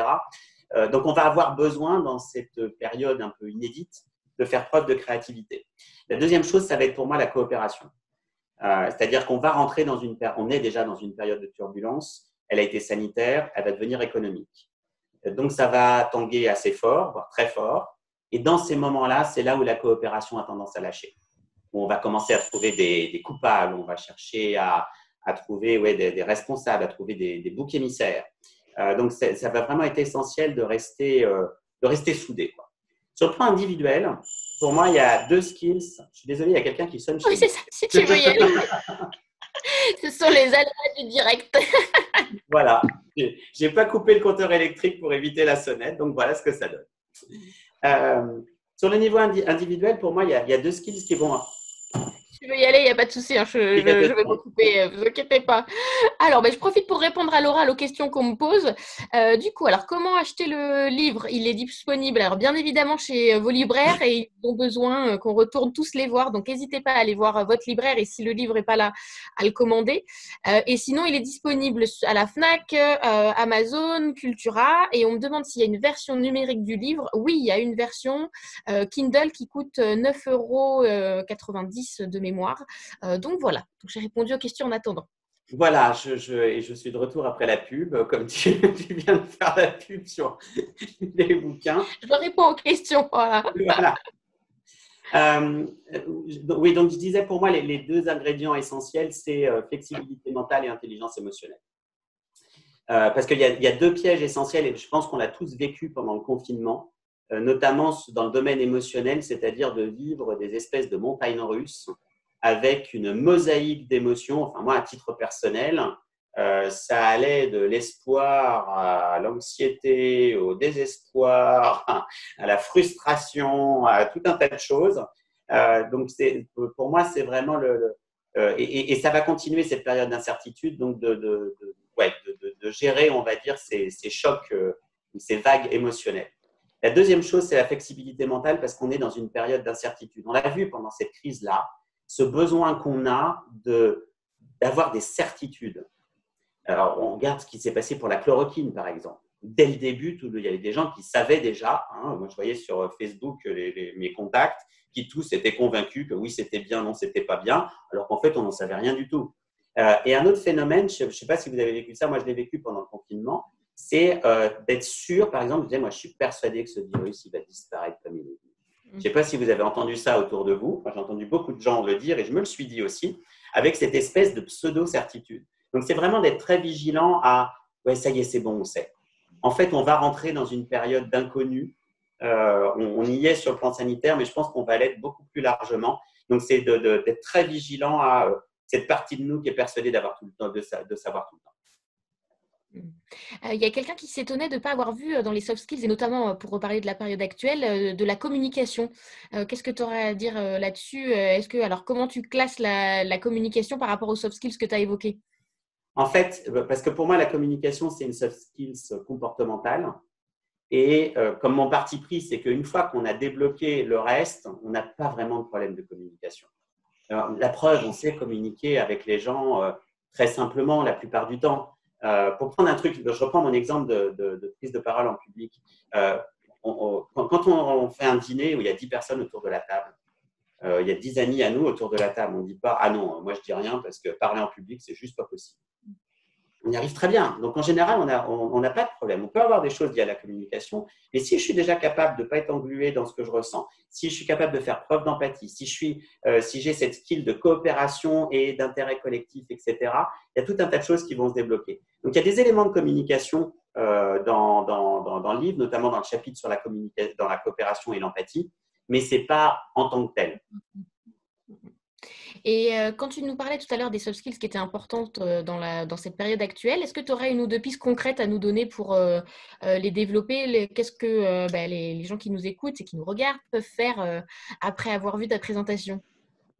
Speaker 2: Donc on va avoir besoin dans cette période un peu inédite de faire preuve de créativité. La deuxième chose, ça va être pour moi la coopération. C'est-à-dire qu'on va rentrer dans on est déjà dans une période de turbulence, elle a été sanitaire, elle va devenir économique. Donc ça va tanguer assez fort, voire très fort. Et dans ces moments-là, c'est là où la coopération a tendance à lâcher. Où on va commencer à trouver des coupables, on va chercher à trouver des responsables, à trouver des boucs émissaires. Donc ça va vraiment être essentiel de rester soudé, quoi. Sur le plan individuel, pour moi, il y a deux skills. Je suis désolé, il y a quelqu'un qui sonne chez
Speaker 1: Oui,
Speaker 2: moi.
Speaker 1: c'est ça, si tu veux y aller. Ce sont les aléas du direct.
Speaker 2: Voilà. Je n'ai pas coupé le compteur électrique pour éviter la sonnette, donc voilà ce que ça donne. Sur le niveau individuel, pour moi, il y a deux skills qui vont…
Speaker 1: Si tu veux y aller, il n'y a pas de souci, je vais m'occuper, vous inquiétez pas. Alors, je profite pour répondre à l'oral aux questions qu'on me pose. Du coup, alors, comment acheter le livre? Il est disponible, alors bien évidemment, chez vos libraires et ils ont besoin qu'on retourne tous les voir. Donc, n'hésitez pas à aller voir votre libraire et si le livre n'est pas là, à le commander. Et sinon, il est disponible à la Fnac, Amazon, Cultura. Et on me demande s'il y a une version numérique du livre. Oui, il y a une version Kindle qui coûte 9,90 € de mémoire. Donc, voilà. Donc, j'ai répondu aux questions en attendant.
Speaker 2: Voilà, je suis de retour après la pub, comme tu viens de faire la pub sur les bouquins.
Speaker 1: Je réponds aux questions, voilà.
Speaker 2: Voilà. Oui, donc je disais pour moi, les deux ingrédients essentiels, c'est flexibilité mentale et intelligence émotionnelle. Parce qu'il y a deux pièges essentiels et je pense qu'on l'a tous vécu pendant le confinement, notamment dans le domaine émotionnel, c'est-à-dire de vivre des espèces de montagnes russes avec une mosaïque d'émotions. Enfin, moi, à titre personnel, ça allait de l'espoir à l'anxiété, au désespoir, à la frustration, à tout un tas de choses. Donc, pour moi, c'est vraiment et ça va continuer cette période d'incertitude, donc de gérer, on va dire, ces chocs, ces vagues émotionnelles. La deuxième chose, c'est la flexibilité mentale parce qu'on est dans une période d'incertitude. On l'a vu pendant cette crise-là, ce besoin qu'on a d'avoir des certitudes. Alors, on regarde ce qui s'est passé pour la chloroquine, par exemple. Dès le début, il y avait des gens qui savaient déjà. Moi, je voyais sur Facebook mes contacts qui tous étaient convaincus que oui, c'était bien, non, c'était pas bien, alors qu'en fait, on n'en savait rien du tout. Et un autre phénomène, je ne sais pas si vous avez vécu ça, moi je l'ai vécu pendant le confinement, c'est d'être sûr, par exemple, moi je suis persuadé que ce virus il va disparaître comme il est. Je ne sais pas si vous avez entendu ça autour de vous, j'ai entendu beaucoup de gens le dire et je me le suis dit aussi, avec cette espèce de pseudo-certitude. Donc c'est vraiment d'être très vigilant à « ouais, ça y est, c'est bon, on sait ». En fait, on va rentrer dans une période d'inconnu, on y est sur le plan sanitaire, mais je pense qu'on va l'être beaucoup plus largement. Donc c'est d'être très vigilant à… cette partie de nous qui est persuadée d'avoir tout le temps, de savoir tout le temps.
Speaker 1: Il y a quelqu'un qui s'étonnait de ne pas avoir vu dans les soft skills, et notamment pour reparler de la période actuelle, de la communication. Qu'est-ce que tu aurais à dire là-dessus? Alors, comment tu classes la communication par rapport aux soft skills que tu as évoqués?
Speaker 2: En fait, parce que pour moi, la communication, c'est une soft skills comportementale. Et comme mon parti pris, c'est qu'une fois qu'on a débloqué le reste, on n'a pas vraiment de problème de communication. Alors, la preuve, on sait communiquer avec les gens très simplement la plupart du temps. Pour prendre un truc, je reprends mon exemple de prise de parole en public. Quand on fait un dîner où il y a 10 personnes autour de la table, il y a 10 amis à nous autour de la table, on ne dit pas « Ah non, moi je dis rien parce que parler en public, c'est juste pas possible ». On y arrive très bien. Donc, en général, on n'a pas de problème. On peut avoir des choses liées à la communication, mais si je suis déjà capable de ne pas être englué dans ce que je ressens, si je suis capable de faire preuve d'empathie, si j'ai cette skill de coopération et d'intérêt collectif, etc., il y a tout un tas de choses qui vont se débloquer. Donc, il y a des éléments de communication dans le livre, notamment dans le chapitre sur dans la coopération et l'empathie, mais ce n'est pas en tant que tel.
Speaker 1: Et quand tu nous parlais tout à l'heure des soft skills qui étaient importantes dans cette période actuelle, est-ce que tu aurais une ou deux pistes concrètes à nous donner pour les développer? Qu'est-ce que les gens qui nous écoutent et qui nous regardent peuvent faire après avoir vu ta présentation?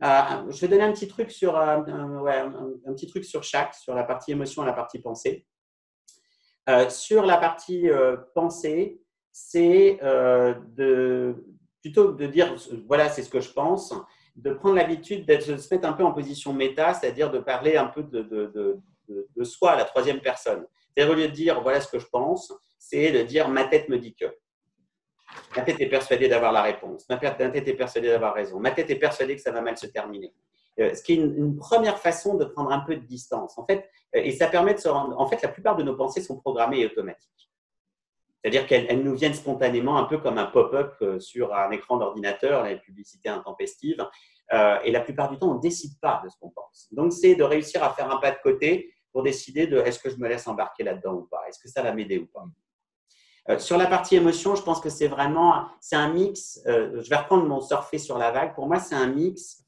Speaker 2: Je vais donner un petit truc sur, ouais, un petit truc sur chaque, sur la partie émotion et la partie pensée. Sur la partie pensée, c'est plutôt que de dire voilà, c'est ce que je pense, de prendre l'habitude de se mettre un peu en position méta, c'est-à-dire de parler un peu de soi à la troisième personne. C'est-à-dire au lieu de dire voilà ce que je pense, c'est de dire ma tête me dit que. Ma tête est persuadée d'avoir la réponse. Ma tête est persuadée d'avoir raison. Ma tête est persuadée que ça va mal se terminer. Ce qui est une première façon de prendre un peu de distance. En fait, et ça permet de se rendre. En fait, la plupart de nos pensées sont programmées et automatiques. C'est-à-dire qu'elles nous viennent spontanément, un peu comme un pop-up sur un écran d'ordinateur, les publicités intempestives. Et la plupart du temps, on ne décide pas de ce qu'on pense. Donc, c'est de réussir à faire un pas de côté pour décider de est-ce que je me laisse embarquer là-dedans ou pas? Est-ce que ça va m'aider ou pas? Sur la partie émotion, je pense que c'est un mix. Je vais reprendre mon surfer sur la vague. Pour moi, c'est un mix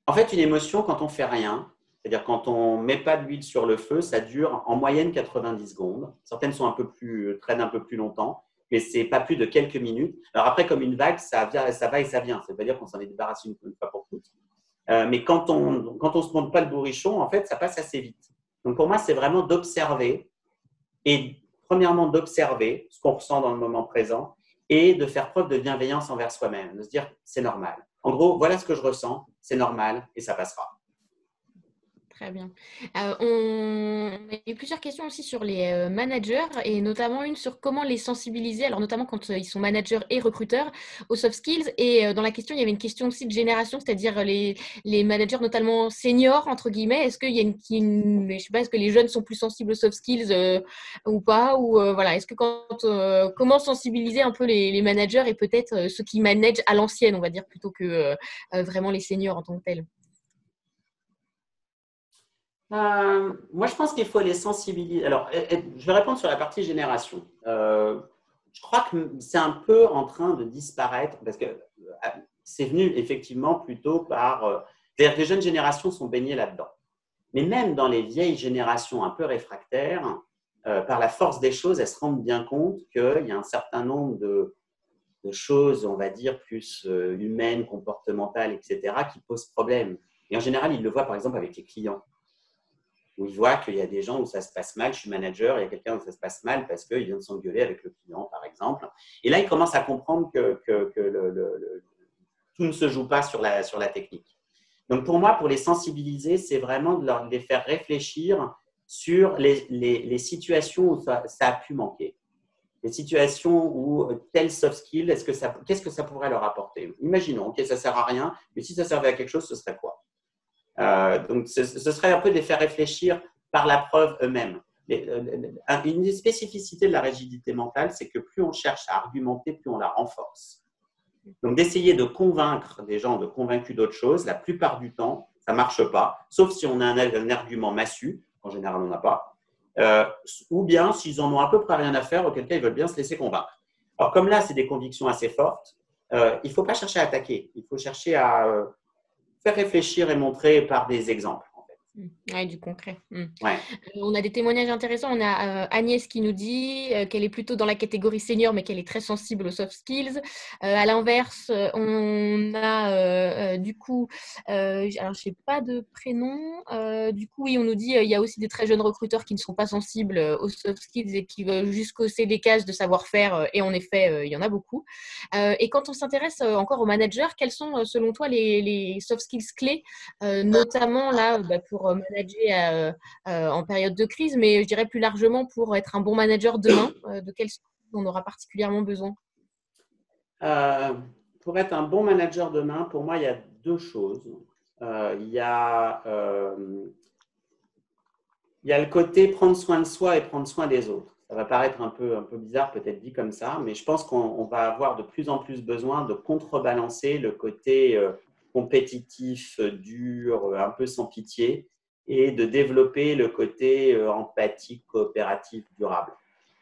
Speaker 2: En fait, une émotion, quand on fait rien, c'est-à-dire quand on met pas d'huile sur le feu, ça dure en moyenne 90 secondes. Certaines traînent un peu plus longtemps, mais c'est pas plus de quelques minutes. Alors après, comme une vague, ça va et ça vient. Ça veut pas dire qu'on s'en est débarrassé une fois pour toutes. Mais quand on se monte pas le bourrichon, en fait, ça passe assez vite. Donc pour moi, c'est vraiment d'observer et premièrement d'observer ce qu'on ressent dans le moment présent et de faire preuve de bienveillance envers soi-même, de se dire c'est normal. En gros, voilà ce que je ressens, c'est normal et ça passera.
Speaker 1: Très bien. On a eu plusieurs questions aussi sur les managers et notamment une sur comment les sensibiliser, alors notamment quand ils sont managers et recruteurs, aux soft skills. Et dans la question, il y avait une question aussi de génération, c'est-à-dire les managers notamment seniors, entre guillemets. Est-ce qu'il y a je sais pas, est-ce que les jeunes sont plus sensibles aux soft skills ou pas? Ou voilà, est-ce que comment sensibiliser un peu les managers et peut-être ceux qui managent à l'ancienne, on va dire, plutôt que vraiment les seniors en tant que tels?
Speaker 2: Moi, je pense qu'il faut les sensibiliser. Alors, je vais répondre sur la partie génération. Je crois que c'est un peu en train de disparaître parce que c'est venu effectivement plutôt par… c'est-à-dire que les jeunes générations sont baignées là-dedans. Mais même dans les vieilles générations un peu réfractaires, par la force des choses, elles se rendent bien compte qu'il y a un certain nombre de choses, on va dire, plus humaines, comportementales, etc., qui posent problème. Et en général, ils le voient par exemple avec les clients où il voit qu'il y a des gens où ça se passe mal, je suis manager, il y a quelqu'un où ça se passe mal parce qu'il vient de s'engueuler avec le client, par exemple. Et là, il commence à comprendre que tout ne se joue pas sur la technique. Donc, pour moi, pour les sensibiliser, c'est vraiment de les faire réfléchir sur les situations où ça a pu manquer. Les situations où tel soft skill, qu'est-ce que ça pourrait leur apporter? Imaginons, ok, ça ne sert à rien, mais si ça servait à quelque chose, ce serait quoi? Donc, ce serait un peu de les faire réfléchir par la preuve eux-mêmes. Une spécificité de la rigidité mentale, c'est que plus on cherche à argumenter, plus on la renforce. Donc, d'essayer de convaincre des gens, de convaincre d'autres choses, la plupart du temps, ça ne marche pas, sauf si on a un argument massu, en général, on n'a pas, ou bien s'ils en ont à peu près rien à faire, auquel cas ils veulent bien se laisser convaincre. Alors, comme là, c'est des convictions assez fortes, il ne faut pas chercher à attaquer, il faut chercher à faire réfléchir et montrer par des exemples. En fait.
Speaker 1: Ouais, du concret.
Speaker 2: Ouais.
Speaker 1: On a des témoignages intéressants. On a Agnès qui nous dit qu'elle est plutôt dans la catégorie senior, mais qu'elle est très sensible aux soft skills. À l'inverse, on a du coup, alors je sais pas de prénom. Du coup, oui, on nous dit il y a aussi des très jeunes recruteurs qui ne sont pas sensibles aux soft skills et qui veulent juste cocher des cases de savoir-faire. Et en effet, il y en a beaucoup. Et quand on s'intéresse encore aux managers, quels sont selon toi les soft skills clés, notamment là pour manager en période de crise, mais je dirais plus largement pour être un bon manager demain, de quels on aura particulièrement besoin?
Speaker 2: Pour être un bon manager demain, pour moi, il y a deux choses. Il y a le côté prendre soin de soi et prendre soin des autres. Ça va paraître un peu bizarre, peut-être dit comme ça, mais je pense qu'on va avoir de plus en plus besoin de contrebalancer le côté compétitif, dur, un peu sans pitié, et de développer le côté empathique, coopératif, durable.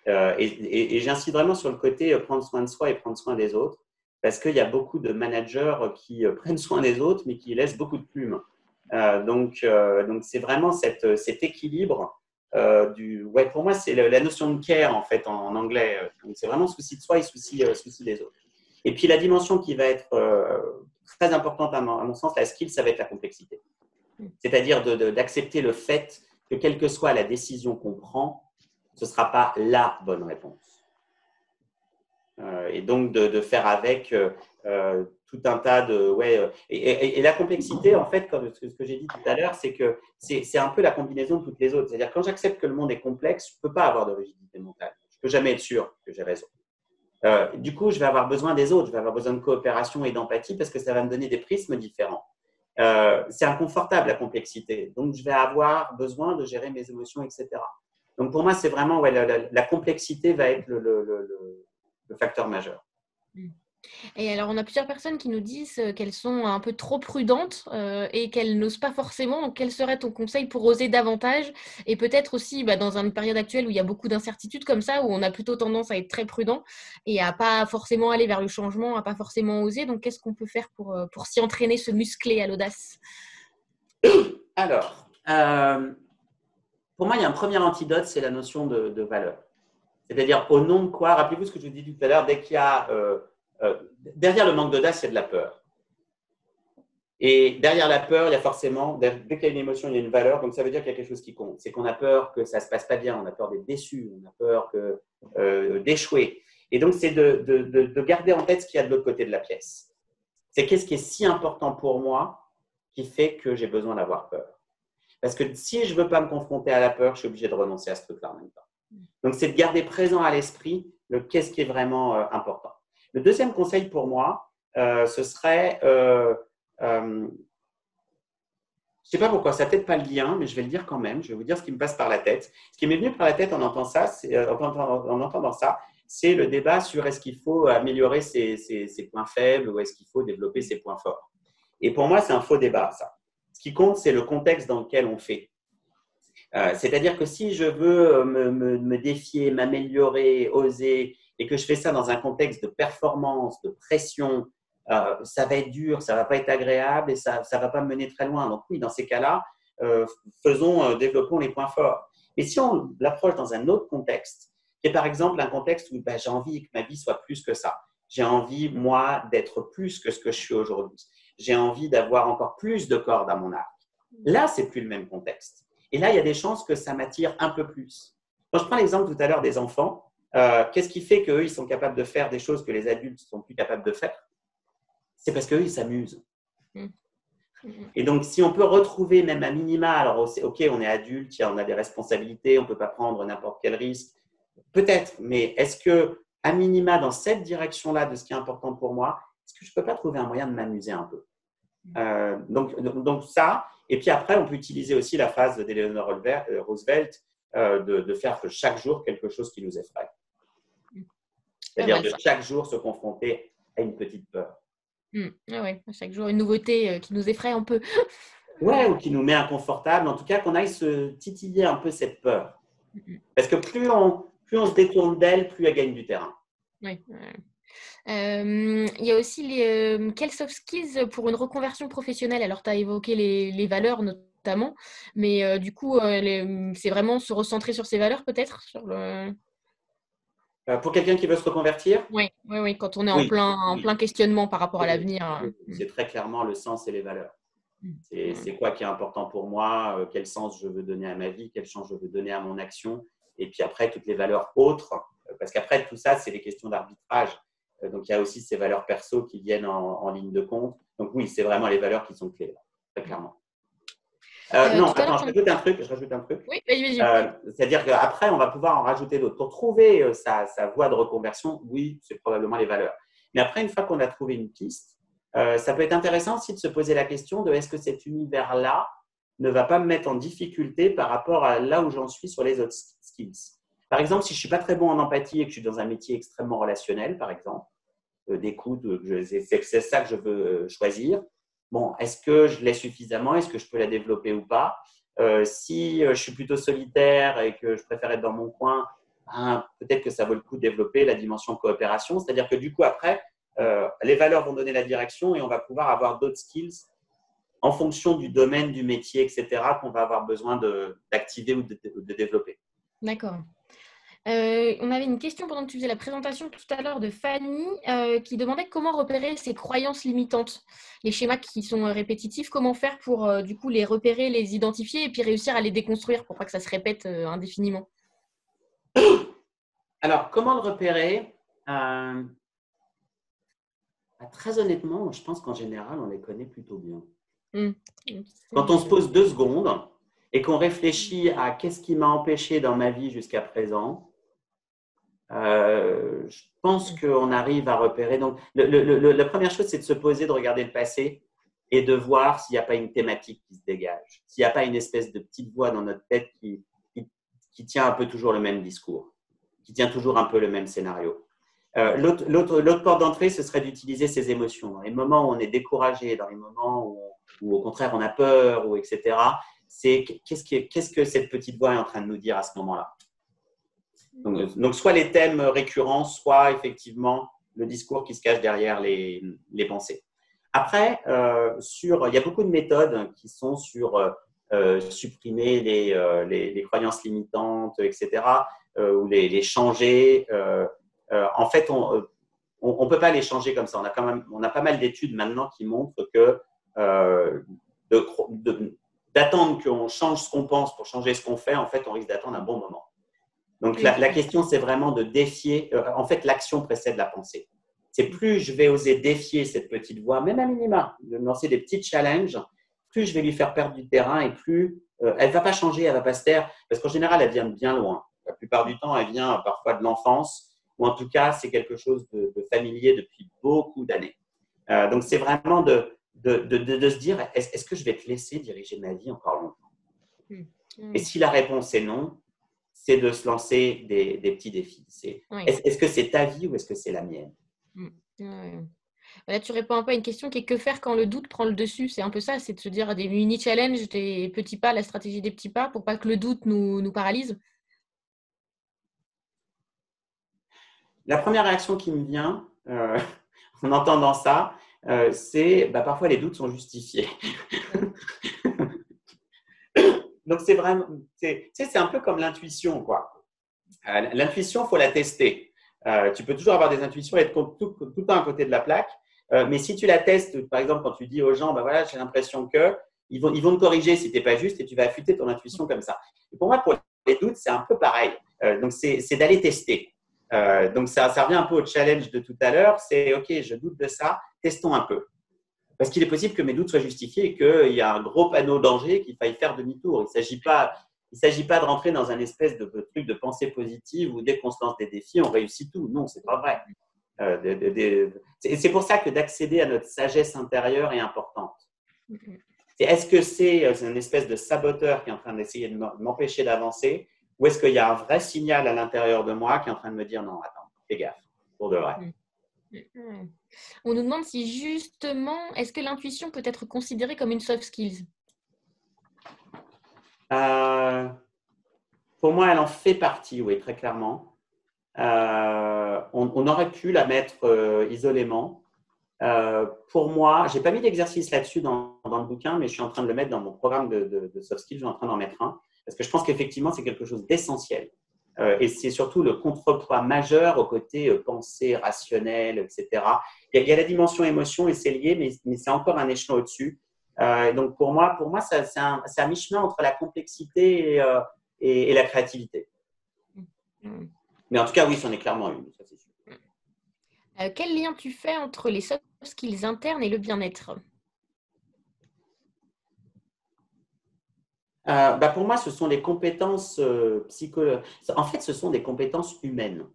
Speaker 2: Et j'insiste vraiment sur le côté prendre soin de soi et prendre soin des autres. parce qu'il y a beaucoup de managers qui prennent soin des autres, mais qui laissent beaucoup de plumes. Donc, c'est vraiment cet équilibre ouais, pour moi, c'est la notion de care, en fait, en anglais. Donc, c'est vraiment souci de soi et souci des autres. Et puis, la dimension qui va être très importante à mon sens, la skill, ça va être la complexité. C'est-à-dire d'accepter le fait que quelle que soit la décision qu'on prend, ce ne sera pas la bonne réponse. Et donc, de faire avec tout un tas de… Ouais, et la complexité, en fait, comme ce que j'ai dit tout à l'heure, c'est que c'est un peu la combinaison de toutes les autres. C'est-à-dire, quand j'accepte que le monde est complexe, je ne peux pas avoir de rigidité mentale. Je ne peux jamais être sûr que j'ai raison. Du coup, je vais avoir besoin des autres, je vais avoir besoin de coopération et d'empathie parce que ça va me donner des prismes différents. C'est inconfortable, la complexité. Donc, je vais avoir besoin de gérer mes émotions, etc. Donc, pour moi, c'est vraiment ouais, la complexité va être le facteur majeur.
Speaker 1: Et alors, on a plusieurs personnes qui nous disent qu'elles sont un peu trop prudentes et qu'elles n'osent pas forcément. Donc, quel serait ton conseil pour oser davantage? Et peut-être aussi, dans une période actuelle où il y a beaucoup d'incertitudes comme ça, où on a plutôt tendance à être très prudent et à pas forcément aller vers le changement, à pas forcément oser. Donc, qu'est-ce qu'on peut faire pour s'y entraîner, se muscler à l'audace?
Speaker 2: Alors, pour moi, il y a un premier antidote, c'est la notion de valeur. C'est-à-dire, au nom de quoi, rappelez-vous ce que je vous ai dit tout à l'heure, dès qu'il y a… derrière le manque d'audace, il y a de la peur. Et derrière la peur, il y a forcément, dès qu'il y a une émotion, il y a une valeur. Donc, ça veut dire qu'il y a quelque chose qui compte. C'est qu'on a peur que ça ne se passe pas bien, on a peur d'être déçu, on a peur d'échouer. Et donc, c'est de garder en tête ce qu'il y a de l'autre côté de la pièce. C'est qu'est-ce qui est si important pour moi qui fait que j'ai besoin d'avoir peur. Parce que si je ne veux pas me confronter à la peur, je suis obligé de renoncer à ce truc-là en même temps. Donc, c'est de garder présent à l'esprit le qu'est-ce qui est vraiment important. Le deuxième conseil pour moi, ce serait… je ne sais pas pourquoi, ça n'a peut-être pas le lien, mais je vais le dire quand même. Je vais vous dire ce qui me passe par la tête. Ce qui m'est venu par la tête en entendant ça, c'est le débat sur est-ce qu'il faut améliorer ses points faibles ou est-ce qu'il faut développer ses points forts. Et pour moi, c'est un faux débat, ça. Ce qui compte, c'est le contexte dans lequel on fait. C'est-à-dire que si je veux me défier, m'améliorer, oser, et que je fais ça dans un contexte de performance, de pression, ça va être dur, ça ne va pas être agréable et ça ne va pas me mener très loin. Donc oui, dans ces cas-là, développons les points forts. Mais si on l'approche dans un autre contexte, qui est par exemple un contexte où j'ai envie que ma vie soit plus que ça, j'ai envie, moi, d'être plus que ce que je suis aujourd'hui, j'ai envie d'avoir encore plus de cordes à mon arc. Là, ce n'est plus le même contexte. Et là, il y a des chances que ça m'attire un peu plus. Quand je prends l'exemple tout à l'heure des enfants, qu'est-ce qui fait qu'eux, ils sont capables de faire des choses que les adultes ne sont plus capables de faire? C'est parce qu'eux, ils s'amusent. Et donc, si on peut retrouver même à minima, alors ok, on est adulte, on a des responsabilités, on ne peut pas prendre n'importe quel risque, peut-être, mais est-ce que à minima, dans cette direction-là de ce qui est important pour moi, est-ce que je ne peux pas trouver un moyen de m'amuser un peu? Donc ça, et puis après, on peut utiliser aussi la phrase d'Eleanor Roosevelt de faire chaque jour quelque chose qui nous effraie. C'est-à-dire de chaque jour se confronter à une petite peur.
Speaker 1: Ouais, chaque jour une nouveauté qui nous effraie un peu.
Speaker 2: Ouais, ou qui nous met inconfortable. En tout cas, qu'on aille se titiller un peu cette peur. Parce que plus on se détourne d'elle, plus elle gagne du terrain.
Speaker 1: Oui. Il y a aussi quelles soft skills pour une reconversion professionnelle? Alors, tu as évoqué les valeurs notamment, mais du coup, c'est vraiment se recentrer sur ces valeurs peut-être
Speaker 2: Pour quelqu'un qui veut se reconvertir?
Speaker 1: Oui, quand on est en plein questionnement par rapport à l'avenir.
Speaker 2: C'est très clairement le sens et les valeurs. C'est quoi qui est important pour moi, quel sens je veux donner à ma vie, quel sens je veux donner à mon action, et puis après, toutes les valeurs autres, parce qu'après, tout ça, c'est des questions d'arbitrage. Donc, il y a aussi ces valeurs perso qui viennent en ligne de compte. Donc, oui, c'est vraiment les valeurs qui sont clés, très clairement. Non, attends, je rajoute un truc.
Speaker 1: Oui, vas-y.
Speaker 2: C'est-à-dire qu'après, on va pouvoir en rajouter d'autres. Pour trouver sa voie de reconversion, oui, c'est probablement les valeurs. Mais après, une fois qu'on a trouvé une piste, ça peut être intéressant aussi de se poser la question de est-ce que cet univers-là ne va pas me mettre en difficulté par rapport à là où j'en suis sur les autres skills. Par exemple, si je ne suis pas très bon en empathie et que je suis dans un métier extrêmement relationnel, par exemple, d'écoute, c'est ça que je veux choisir. Bon, est-ce que je l'ai suffisamment? Est-ce que je peux la développer ou pas? Si je suis plutôt solitaire et que je préfère être dans mon coin, peut-être que ça vaut le coup de développer la dimension coopération. C'est-à-dire que du coup, après, les valeurs vont donner la direction et on va pouvoir avoir d'autres skills en fonction du domaine, du métier, etc., qu'on va avoir besoin d'activer ou de développer.
Speaker 1: D'accord. On avait une question pendant que tu faisais la présentation tout à l'heure de Fanny qui demandait comment repérer ces croyances limitantes, les schémas qui sont répétitifs, comment faire pour du coup les repérer, les identifier et puis réussir à les déconstruire pour pas que ça se répète indéfiniment.
Speaker 2: Alors, comment le repérer Très honnêtement, je pense qu'en général, on les connaît plutôt bien. Quand on se pose 2 secondes et qu'on réfléchit à qu'est-ce qui m'a empêché dans ma vie jusqu'à présent, je pense qu'on arrive à repérer. Donc, la première chose, c'est de se poser, de regarder le passé et de voir s'il n'y a pas une thématique qui se dégage, s'il n'y a pas une espèce de petite voix dans notre tête qui tient un peu toujours le même discours, qui tient toujours un peu le même scénario. L'autre porte d'entrée, ce serait d'utiliser ses émotions. Dans les moments où on est découragé, dans les moments où au contraire on a peur, ou etc., c'est qu'est-ce que cette petite voix est en train de nous dire à ce moment-là. Donc, soit les thèmes récurrents, soit effectivement le discours qui se cache derrière les pensées. Après, il y a beaucoup de méthodes qui sont sur supprimer les croyances limitantes, etc., ou les changer. En fait, on ne peut pas les changer comme ça. On a pas mal d'études maintenant qui montrent que d'attendre qu'on change ce qu'on pense pour changer ce qu'on fait, en fait, on risque d'attendre un bon moment. Donc, la question, c'est vraiment de défier. En fait, l'action précède la pensée. C'est plus je vais oser défier cette petite voix, même à minima, de me lancer des petits challenges, plus je vais lui faire perdre du terrain et plus elle ne va pas changer, elle ne va pas se taire, parce qu'en général, elle vient de bien loin. La plupart du temps, elle vient parfois de l'enfance, ou en tout cas, c'est quelque chose de familier depuis beaucoup d'années. Donc, c'est vraiment de se dire, est-ce que je vais te laisser diriger ma vie encore longtemps? Et si la réponse est non, c'est de se lancer des petits défis. Est-ce que c'est ta vie ou est-ce que c'est la mienne?
Speaker 1: Là, tu réponds un peu à une question qui est que faire quand le doute prend le dessus. C'est un peu ça, c'est de se dire des mini-challenges, des petits pas, la stratégie des petits pas pour pas que le doute nous paralyse.
Speaker 2: La première réaction qui me vient en entendant ça, c'est parfois les doutes sont justifiés. Donc, c'est vraiment, c'est un peu comme l'intuition, quoi. L'intuition, il faut la tester. Tu peux toujours avoir des intuitions et être tout le temps à côté de la plaque. Mais si tu la testes, par exemple, quand tu dis aux gens, voilà, j'ai l'impression que, ils vont te corriger si tu n'es pas juste et tu vas affûter ton intuition comme ça. Et pour moi, pour les doutes, c'est un peu pareil. Donc, c'est d'aller tester. Donc, ça revient un peu au challenge de tout à l'heure. C'est OK, je doute de ça, testons un peu. Parce qu'il est possible que mes doutes soient justifiés et qu'il y a un gros panneau danger qu'il faille faire demi-tour. Il ne s'agit pas de rentrer dans un espèce de truc de pensée positive où dès qu'on se lance des défis, on réussit tout. Non, ce n'est pas vrai. C'est pour ça que d'accéder à notre sagesse intérieure est importante. Est-ce que c'est une espèce de saboteur qui est en train d'essayer de m'empêcher d'avancer ou est-ce qu'il y a un vrai signal à l'intérieur de moi qui est en train de me dire non, attends, fais gaffe, pour de vrai.
Speaker 1: On nous demande si justement, est-ce que l'intuition peut être considérée comme une soft skills?
Speaker 2: Pour moi, elle en fait partie, oui, très clairement. On aurait pu la mettre isolément. Pour moi, je n'ai pas mis d'exercice là-dessus dans le bouquin, mais je suis en train de le mettre dans mon programme de soft skills. Je suis en train d'en mettre un parce que je pense qu'effectivement, c'est quelque chose d'essentiel. Et c'est surtout le contrepoids majeur au côté pensée, rationnelle, etc. Il y a la dimension émotion et c'est lié, mais c'est encore un échelon au-dessus. Donc, pour moi c'est un mi-chemin entre la complexité et la créativité. Mais en tout cas, oui, c'en est clairement une, ça c'est sûr.
Speaker 1: Quel lien tu fais entre les soft skills internes et le bien-être?
Speaker 2: Pour moi, ce sont des compétences psychologiques. En fait, ce sont des compétences humaines.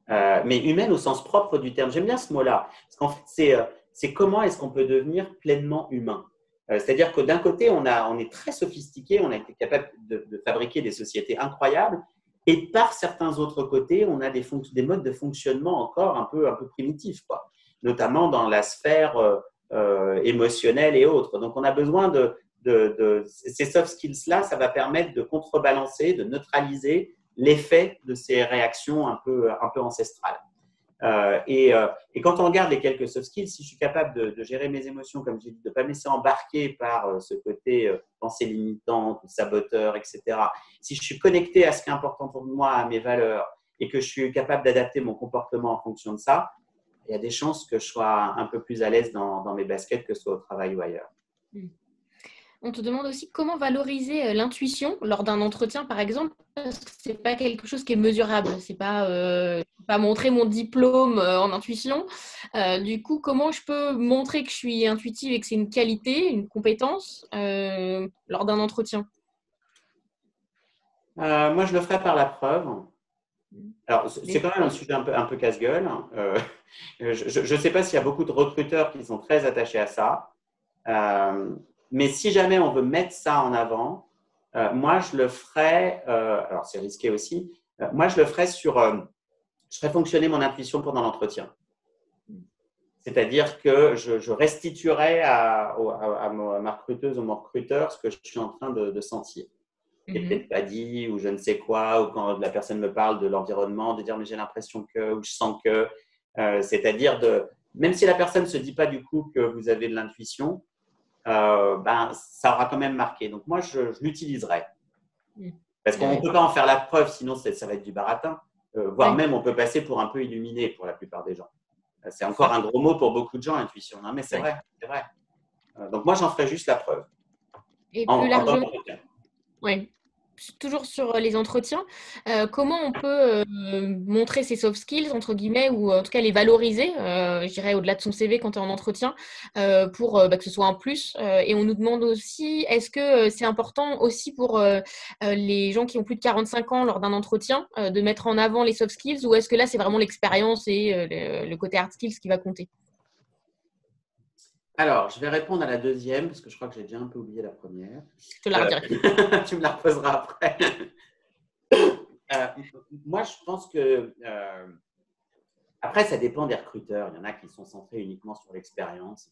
Speaker 2: Mais humaines au sens propre du terme. J'aime bien ce mot-là. Parce qu'en fait, c'est comment est-ce qu'on peut devenir pleinement humain. C'est-à-dire que d'un côté, on est très sophistiqué, on a été capable de fabriquer des sociétés incroyables. Et par certains autres côtés, on a des modes de fonctionnement encore un peu primitifs, quoi. Notamment dans la sphère émotionnelle et autres. Donc, on a besoin ces soft skills-là, ça va permettre de contrebalancer, de neutraliser l'effet de ces réactions un peu ancestrales. Et quand on regarde les quelques soft skills, si je suis capable de gérer mes émotions, comme j'ai dit, de ne pas me laisser embarquer par ce côté pensée limitante, saboteur, etc. Si je suis connecté à ce qui est important pour moi, à mes valeurs, et que je suis capable d'adapter mon comportement en fonction de ça, il y a des chances que je sois un peu plus à l'aise dans mes baskets, que ce soit au travail ou ailleurs.
Speaker 1: On te demande aussi comment valoriser l'intuition lors d'un entretien, par exemple, parce que ce n'est pas quelque chose qui est mesurable. C'est pas montrer mon diplôme en intuition. Du coup, comment je peux montrer que je suis intuitive et que c'est une qualité, une compétence lors d'un entretien?
Speaker 2: Moi, je le ferai par la preuve. Alors, c'est quand même un sujet un peu casse-gueule. Je ne sais pas s'il y a beaucoup de recruteurs qui sont très attachés à ça. Mais si jamais on veut mettre ça en avant, moi, je le ferai, alors c'est risqué aussi, moi, je le ferai je ferai fonctionner mon intuition pendant l'entretien. C'est-à-dire que je restituerai à ma recruteuse ou mon recruteur ce que je suis en train de sentir. Et peut-être pas dit, ou je ne sais quoi, ou quand la personne me parle de l'environnement, de dire mais j'ai l'impression que, ou je sens que, c'est-à-dire même si la personne ne se dit pas du coup que vous avez de l'intuition, ça aura quand même marqué. Donc moi, je l'utiliserai. Parce qu'on ne peut pas en faire la preuve, sinon ça va être du baratin. Voire même, on peut passer pour un peu illuminé pour la plupart des gens. C'est encore un gros mot pour beaucoup de gens, intuition. Non, mais c'est vrai, c'est vrai. Donc moi, j'en ferai juste la preuve.
Speaker 1: Et plus largement, oui. Toujours sur les entretiens, comment on peut montrer ses soft skills, entre guillemets, ou en tout cas les valoriser, je dirais au-delà de son CV quand tu es en entretien, pour que ce soit un plus. Et on nous demande aussi, est-ce que c'est important aussi pour les gens qui ont plus de 45 ans lors d'un entretien de mettre en avant les soft skills, ou est-ce que là c'est vraiment l'expérience et le côté hard skills qui va compter?
Speaker 2: Alors, je vais répondre à la deuxième, parce que je crois que j'ai déjà un peu oublié la première.
Speaker 1: Je te la redirai.
Speaker 2: Tu me la reposeras après. Moi, je pense que… après, ça dépend des recruteurs. Il y en a qui sont centrés uniquement sur l'expérience.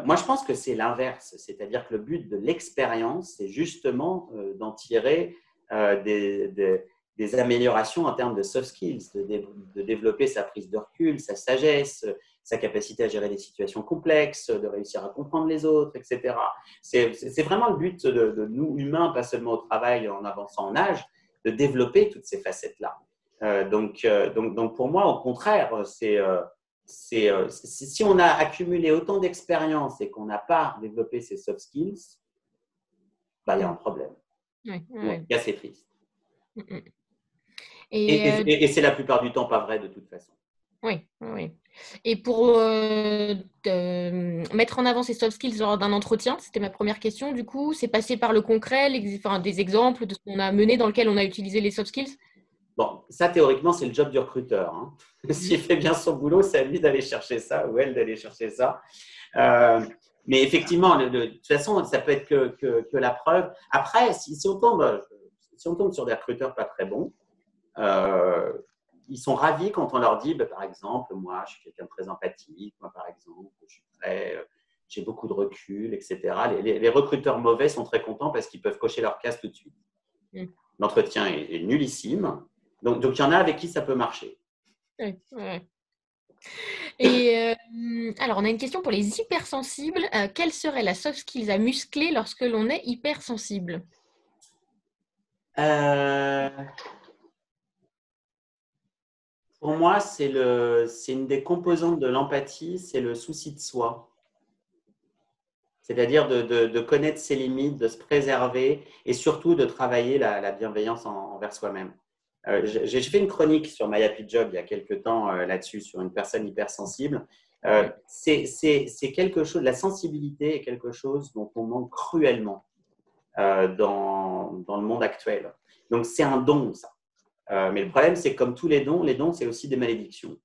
Speaker 2: Moi, je pense que c'est l'inverse. C'est-à-dire que le but de l'expérience, c'est justement d'en tirer des améliorations en termes de soft skills, de développer sa prise de recul, sa sagesse, sa capacité à gérer des situations complexes, de réussir à comprendre les autres, etc. C'est vraiment le but de nous, humains, pas seulement au travail en avançant en âge, de développer toutes ces facettes-là. Donc, pour moi, au contraire, si on a accumulé autant d'expérience et qu'on n'a pas développé ces soft skills, il y a un problème. C'est triste. Et c'est la plupart du temps pas vrai de toute façon.
Speaker 1: Oui. Et pour mettre en avant ces soft skills lors d'un entretien, c'était ma première question. Du coup, c'est passé par le concret, des exemples de ce qu'on a mené dans lequel on a utilisé les soft skills?
Speaker 2: Bon, ça, théoriquement, c'est le job du recruteur. Hein. S'il fait bien son boulot, c'est à lui d'aller chercher ça ou elle d'aller chercher ça. Mais effectivement, de toute façon, ça peut être que la preuve. Après, si on tombe sur des recruteurs pas très bons, ils sont ravis quand on leur dit, par exemple, moi, je suis quelqu'un de très empathique, moi, par exemple, j'ai beaucoup de recul, etc. Les recruteurs mauvais sont très contents parce qu'ils peuvent cocher leur case tout de suite. L'entretien est nullissime. Donc, il y en a avec qui ça peut marcher.
Speaker 1: Et alors, on a une question pour les hypersensibles. Quelle serait la soft skills à muscler lorsque l'on est hypersensible?
Speaker 2: Pour moi, c'est une des composantes de l'empathie, c'est le souci de soi. C'est-à-dire de connaître ses limites, de se préserver et surtout de travailler la bienveillance envers soi-même. J'ai fait une chronique sur My Happy Job il y a quelques temps là-dessus, sur une personne hypersensible. C'est quelque chose, la sensibilité est quelque chose dont on manque cruellement dans le monde actuel. Donc, c'est un don, ça. Mais le problème, c'est que comme tous les dons, c'est aussi des malédictions.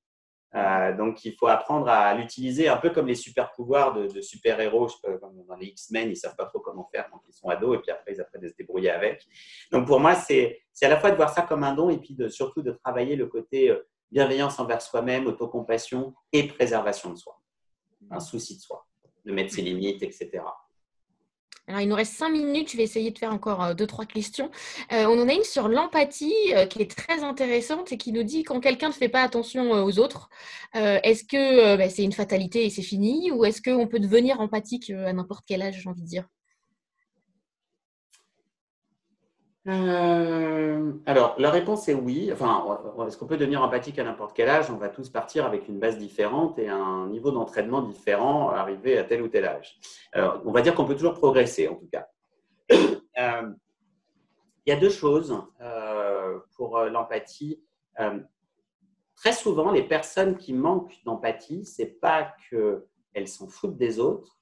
Speaker 2: Donc, il faut apprendre à l'utiliser un peu comme les super pouvoirs de super-héros, comme dans les X-Men, ils ne savent pas trop comment faire quand ils sont ados et puis après, ils apprennent à se débrouiller avec. Donc, pour moi, c'est à la fois de voir ça comme un don et puis surtout de travailler le côté bienveillance envers soi-même, autocompassion et préservation de soi. Un souci de soi, de mettre ses limites, etc.
Speaker 1: Alors, il nous reste 5 minutes. Je vais essayer de faire encore 2-3 questions. On en a une sur l'empathie qui est très intéressante et qui nous dit quand quelqu'un ne fait pas attention aux autres, est-ce que bah, c'est une fatalité et c'est fini ou est-ce qu'on peut devenir empathique à n'importe quel âge, j'ai envie de dire?
Speaker 2: Alors, la réponse est oui. Enfin, est-ce qu'on peut devenir empathique à n'importe quel âge? On va tous partir avec une base différente et un niveau d'entraînement différent, arrivé à tel ou tel âge. On va dire qu'on peut toujours progresser, en tout cas. Euh, il y a deux choses pour l'empathie. Très souvent, les personnes qui manquent d'empathie, c'est pas qu'elles s'en foutent des autres.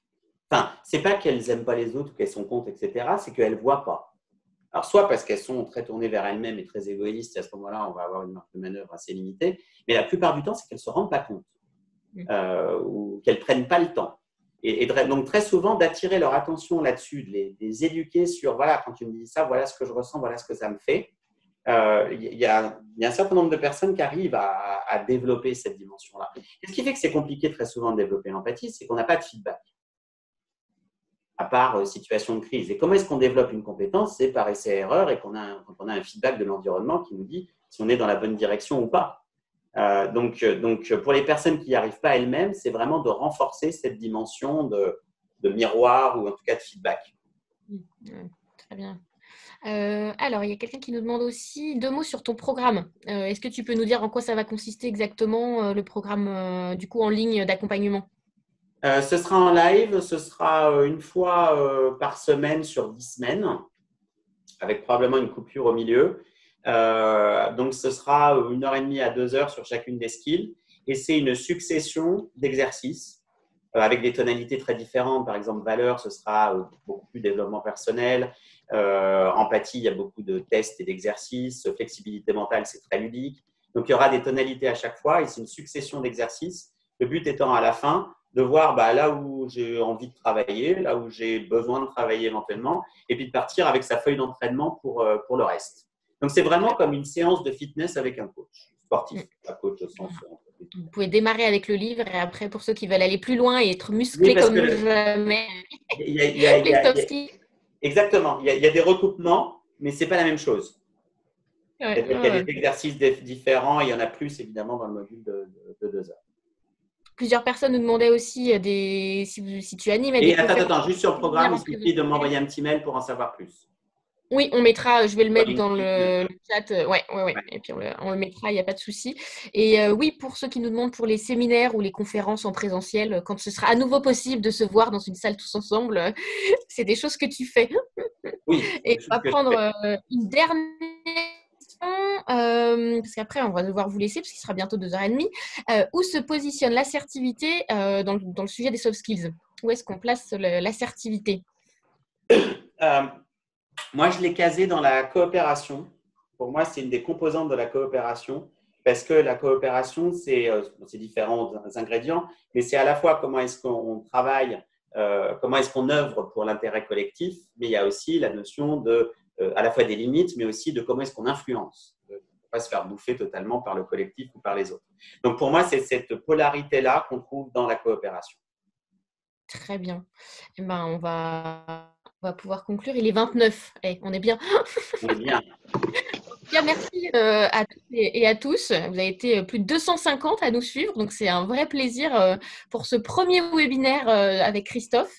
Speaker 2: Enfin, c'est pas qu'elles n'aiment pas les autres ou qu'elles sont contre, etc. C'est qu'elles ne voient pas. Alors, soit parce qu'elles sont très tournées vers elles-mêmes et très égoïstes, et à ce moment-là, on va avoir une marge de manœuvre assez limitée. Mais la plupart du temps, c'est qu'elles ne se rendent pas compte ou qu'elles ne prennent pas le temps. Donc, très souvent, d'attirer leur attention là-dessus, de les éduquer sur, voilà, quand tu me dis ça, voilà ce que je ressens, voilà ce que ça me fait. Il y a un certain nombre de personnes qui arrivent à développer cette dimension-là. Et ce qui fait que c'est compliqué très souvent de développer l'empathie, c'est qu'on n'a pas de feedback, à part situation de crise. Et comment est-ce qu'on développe une compétence? C'est par essai-erreur et quand on a un feedback de l'environnement qui nous dit si on est dans la bonne direction ou pas. Donc, pour les personnes qui n'y arrivent pas elles-mêmes, c'est vraiment de renforcer cette dimension de miroir ou en tout cas de feedback.
Speaker 1: Très bien. Alors, il y a quelqu'un qui nous demande aussi 2 mots sur ton programme. Est-ce que tu peux nous dire en quoi ça va consister exactement, le programme du coup en ligne d'accompagnement?
Speaker 2: Ce sera en live, ce sera une fois par semaine sur 10 semaines, avec probablement une coupure au milieu. Donc, ce sera 1h30 à 2 heures sur chacune des skills. Et c'est une succession d'exercices avec des tonalités très différentes. Par exemple, valeur, ce sera beaucoup plus développement personnel. Empathie, il y a beaucoup de tests et d'exercices. Flexibilité mentale, c'est très ludique. Donc, il y aura des tonalités à chaque fois et c'est une succession d'exercices. Le but étant à la fin de voir là où j'ai envie de travailler, là où j'ai besoin de travailler éventuellement, et puis de partir avec sa feuille d'entraînement pour le reste. Donc, c'est vraiment comme une séance de fitness avec un coach sportif, un coach au sens entreprise.
Speaker 1: Vous pouvez démarrer avec le livre et après, pour ceux qui veulent aller plus loin et être
Speaker 2: Oui,
Speaker 1: musclés
Speaker 2: parce
Speaker 1: comme
Speaker 2: que
Speaker 1: jamais,
Speaker 2: il y
Speaker 1: les
Speaker 2: a,
Speaker 1: soft skills.
Speaker 2: exactement, il y a des recoupements, mais ce n'est pas la même chose.
Speaker 1: Ouais,
Speaker 2: C'est-à-dire
Speaker 1: ouais,
Speaker 2: qu'il y a
Speaker 1: ouais.
Speaker 2: des exercices différents, il y en a plus évidemment dans le module de 2 heures.
Speaker 1: Plusieurs personnes nous demandaient aussi si tu animais
Speaker 2: Et
Speaker 1: des
Speaker 2: attends,
Speaker 1: conférences
Speaker 2: juste sur le programme,
Speaker 1: séminaires
Speaker 2: il
Speaker 1: en
Speaker 2: suffit de
Speaker 1: présentiel.
Speaker 2: m'envoyer un petit mail pour en savoir plus.
Speaker 1: Oui, on mettra, je vais le
Speaker 2: Sur
Speaker 1: mettre dans
Speaker 2: LinkedIn.
Speaker 1: le chat. Ouais, ouais, ouais.
Speaker 2: Ouais.
Speaker 1: Et puis on le mettra, il n'y a pas de souci. Et oui, pour ceux qui nous demandent pour les séminaires ou les conférences en présentiel, quand ce sera à nouveau possible de se voir dans une salle tous ensemble, c'est des choses que tu fais.
Speaker 2: Oui, c'est
Speaker 1: Et
Speaker 2: des
Speaker 1: on
Speaker 2: choses
Speaker 1: va
Speaker 2: que je
Speaker 1: prendre
Speaker 2: fais.
Speaker 1: une dernière question, parce qu'après, on va devoir vous laisser, parce qu'il sera bientôt 2h30. Où se positionne l'assertivité dans le sujet des soft skills? Où est-ce qu'on place l'assertivité?
Speaker 2: Euh, Moi, je l'ai casé dans la coopération. Pour moi, c'est une des composantes de la coopération parce que la coopération, c'est différents ingrédients, mais c'est à la fois comment est-ce qu'on travaille, comment est-ce qu'on œuvre pour l'intérêt collectif, mais il y a aussi la notion à la fois des limites, mais aussi de comment est-ce qu'on influence. On ne peut pas se faire bouffer totalement par le collectif ou par les autres. Donc, pour moi, c'est cette polarité-là qu'on trouve dans la coopération.
Speaker 1: Très bien. Eh ben, on va pouvoir conclure. Il est 29. Eh, on est bien.
Speaker 2: On est bien.
Speaker 1: Bien, merci à toutes et à tous. Vous avez été plus de 250 à nous suivre, donc c'est un vrai plaisir pour ce premier webinaire avec Christophe.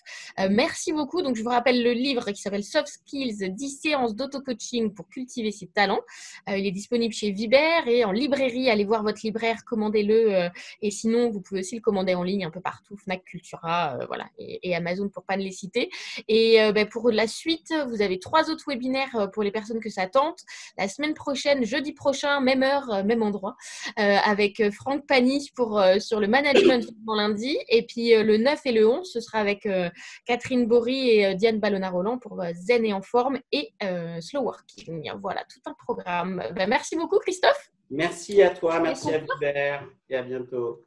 Speaker 1: Merci beaucoup. Donc, je vous rappelle le livre qui s'appelle Soft Skills, 10 séances d'auto-coaching pour cultiver ses talents. Il est disponible chez Vibert et en librairie. Allez voir votre libraire, commandez-le. Et sinon, vous pouvez aussi le commander en ligne un peu partout, Fnac, Cultura, voilà, et Amazon pour pas ne les citer. Et pour la suite, vous avez 3 autres webinaires pour les personnes que ça tente. La semaine prochaine, jeudi prochain, même heure, même endroit, avec Franck Pani sur le management dans lundi. Et puis le 9 et le 11, ce sera avec Catherine Bory et Diane Ballona-Roland pour Zen et en forme et Slow Working. Voilà, tout un programme. Merci beaucoup, Christophe.
Speaker 2: Merci à toi, merci à Hubert et à bientôt.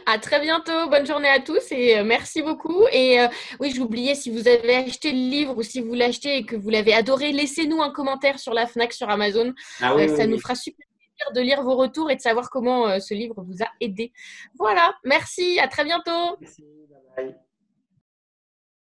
Speaker 1: À très bientôt. Bonne journée à tous et merci beaucoup. Et oui, j'oubliais, si vous avez acheté le livre ou si vous l'achetez et que vous l'avez adoré, laissez-nous un commentaire sur la Fnac, sur Amazon.
Speaker 2: Ah oui, oui,
Speaker 1: Ça nous
Speaker 2: oui.
Speaker 1: fera super plaisir de lire vos retours et de savoir comment ce livre vous a aidé. Voilà, merci, à très bientôt.
Speaker 2: Merci, bye bye.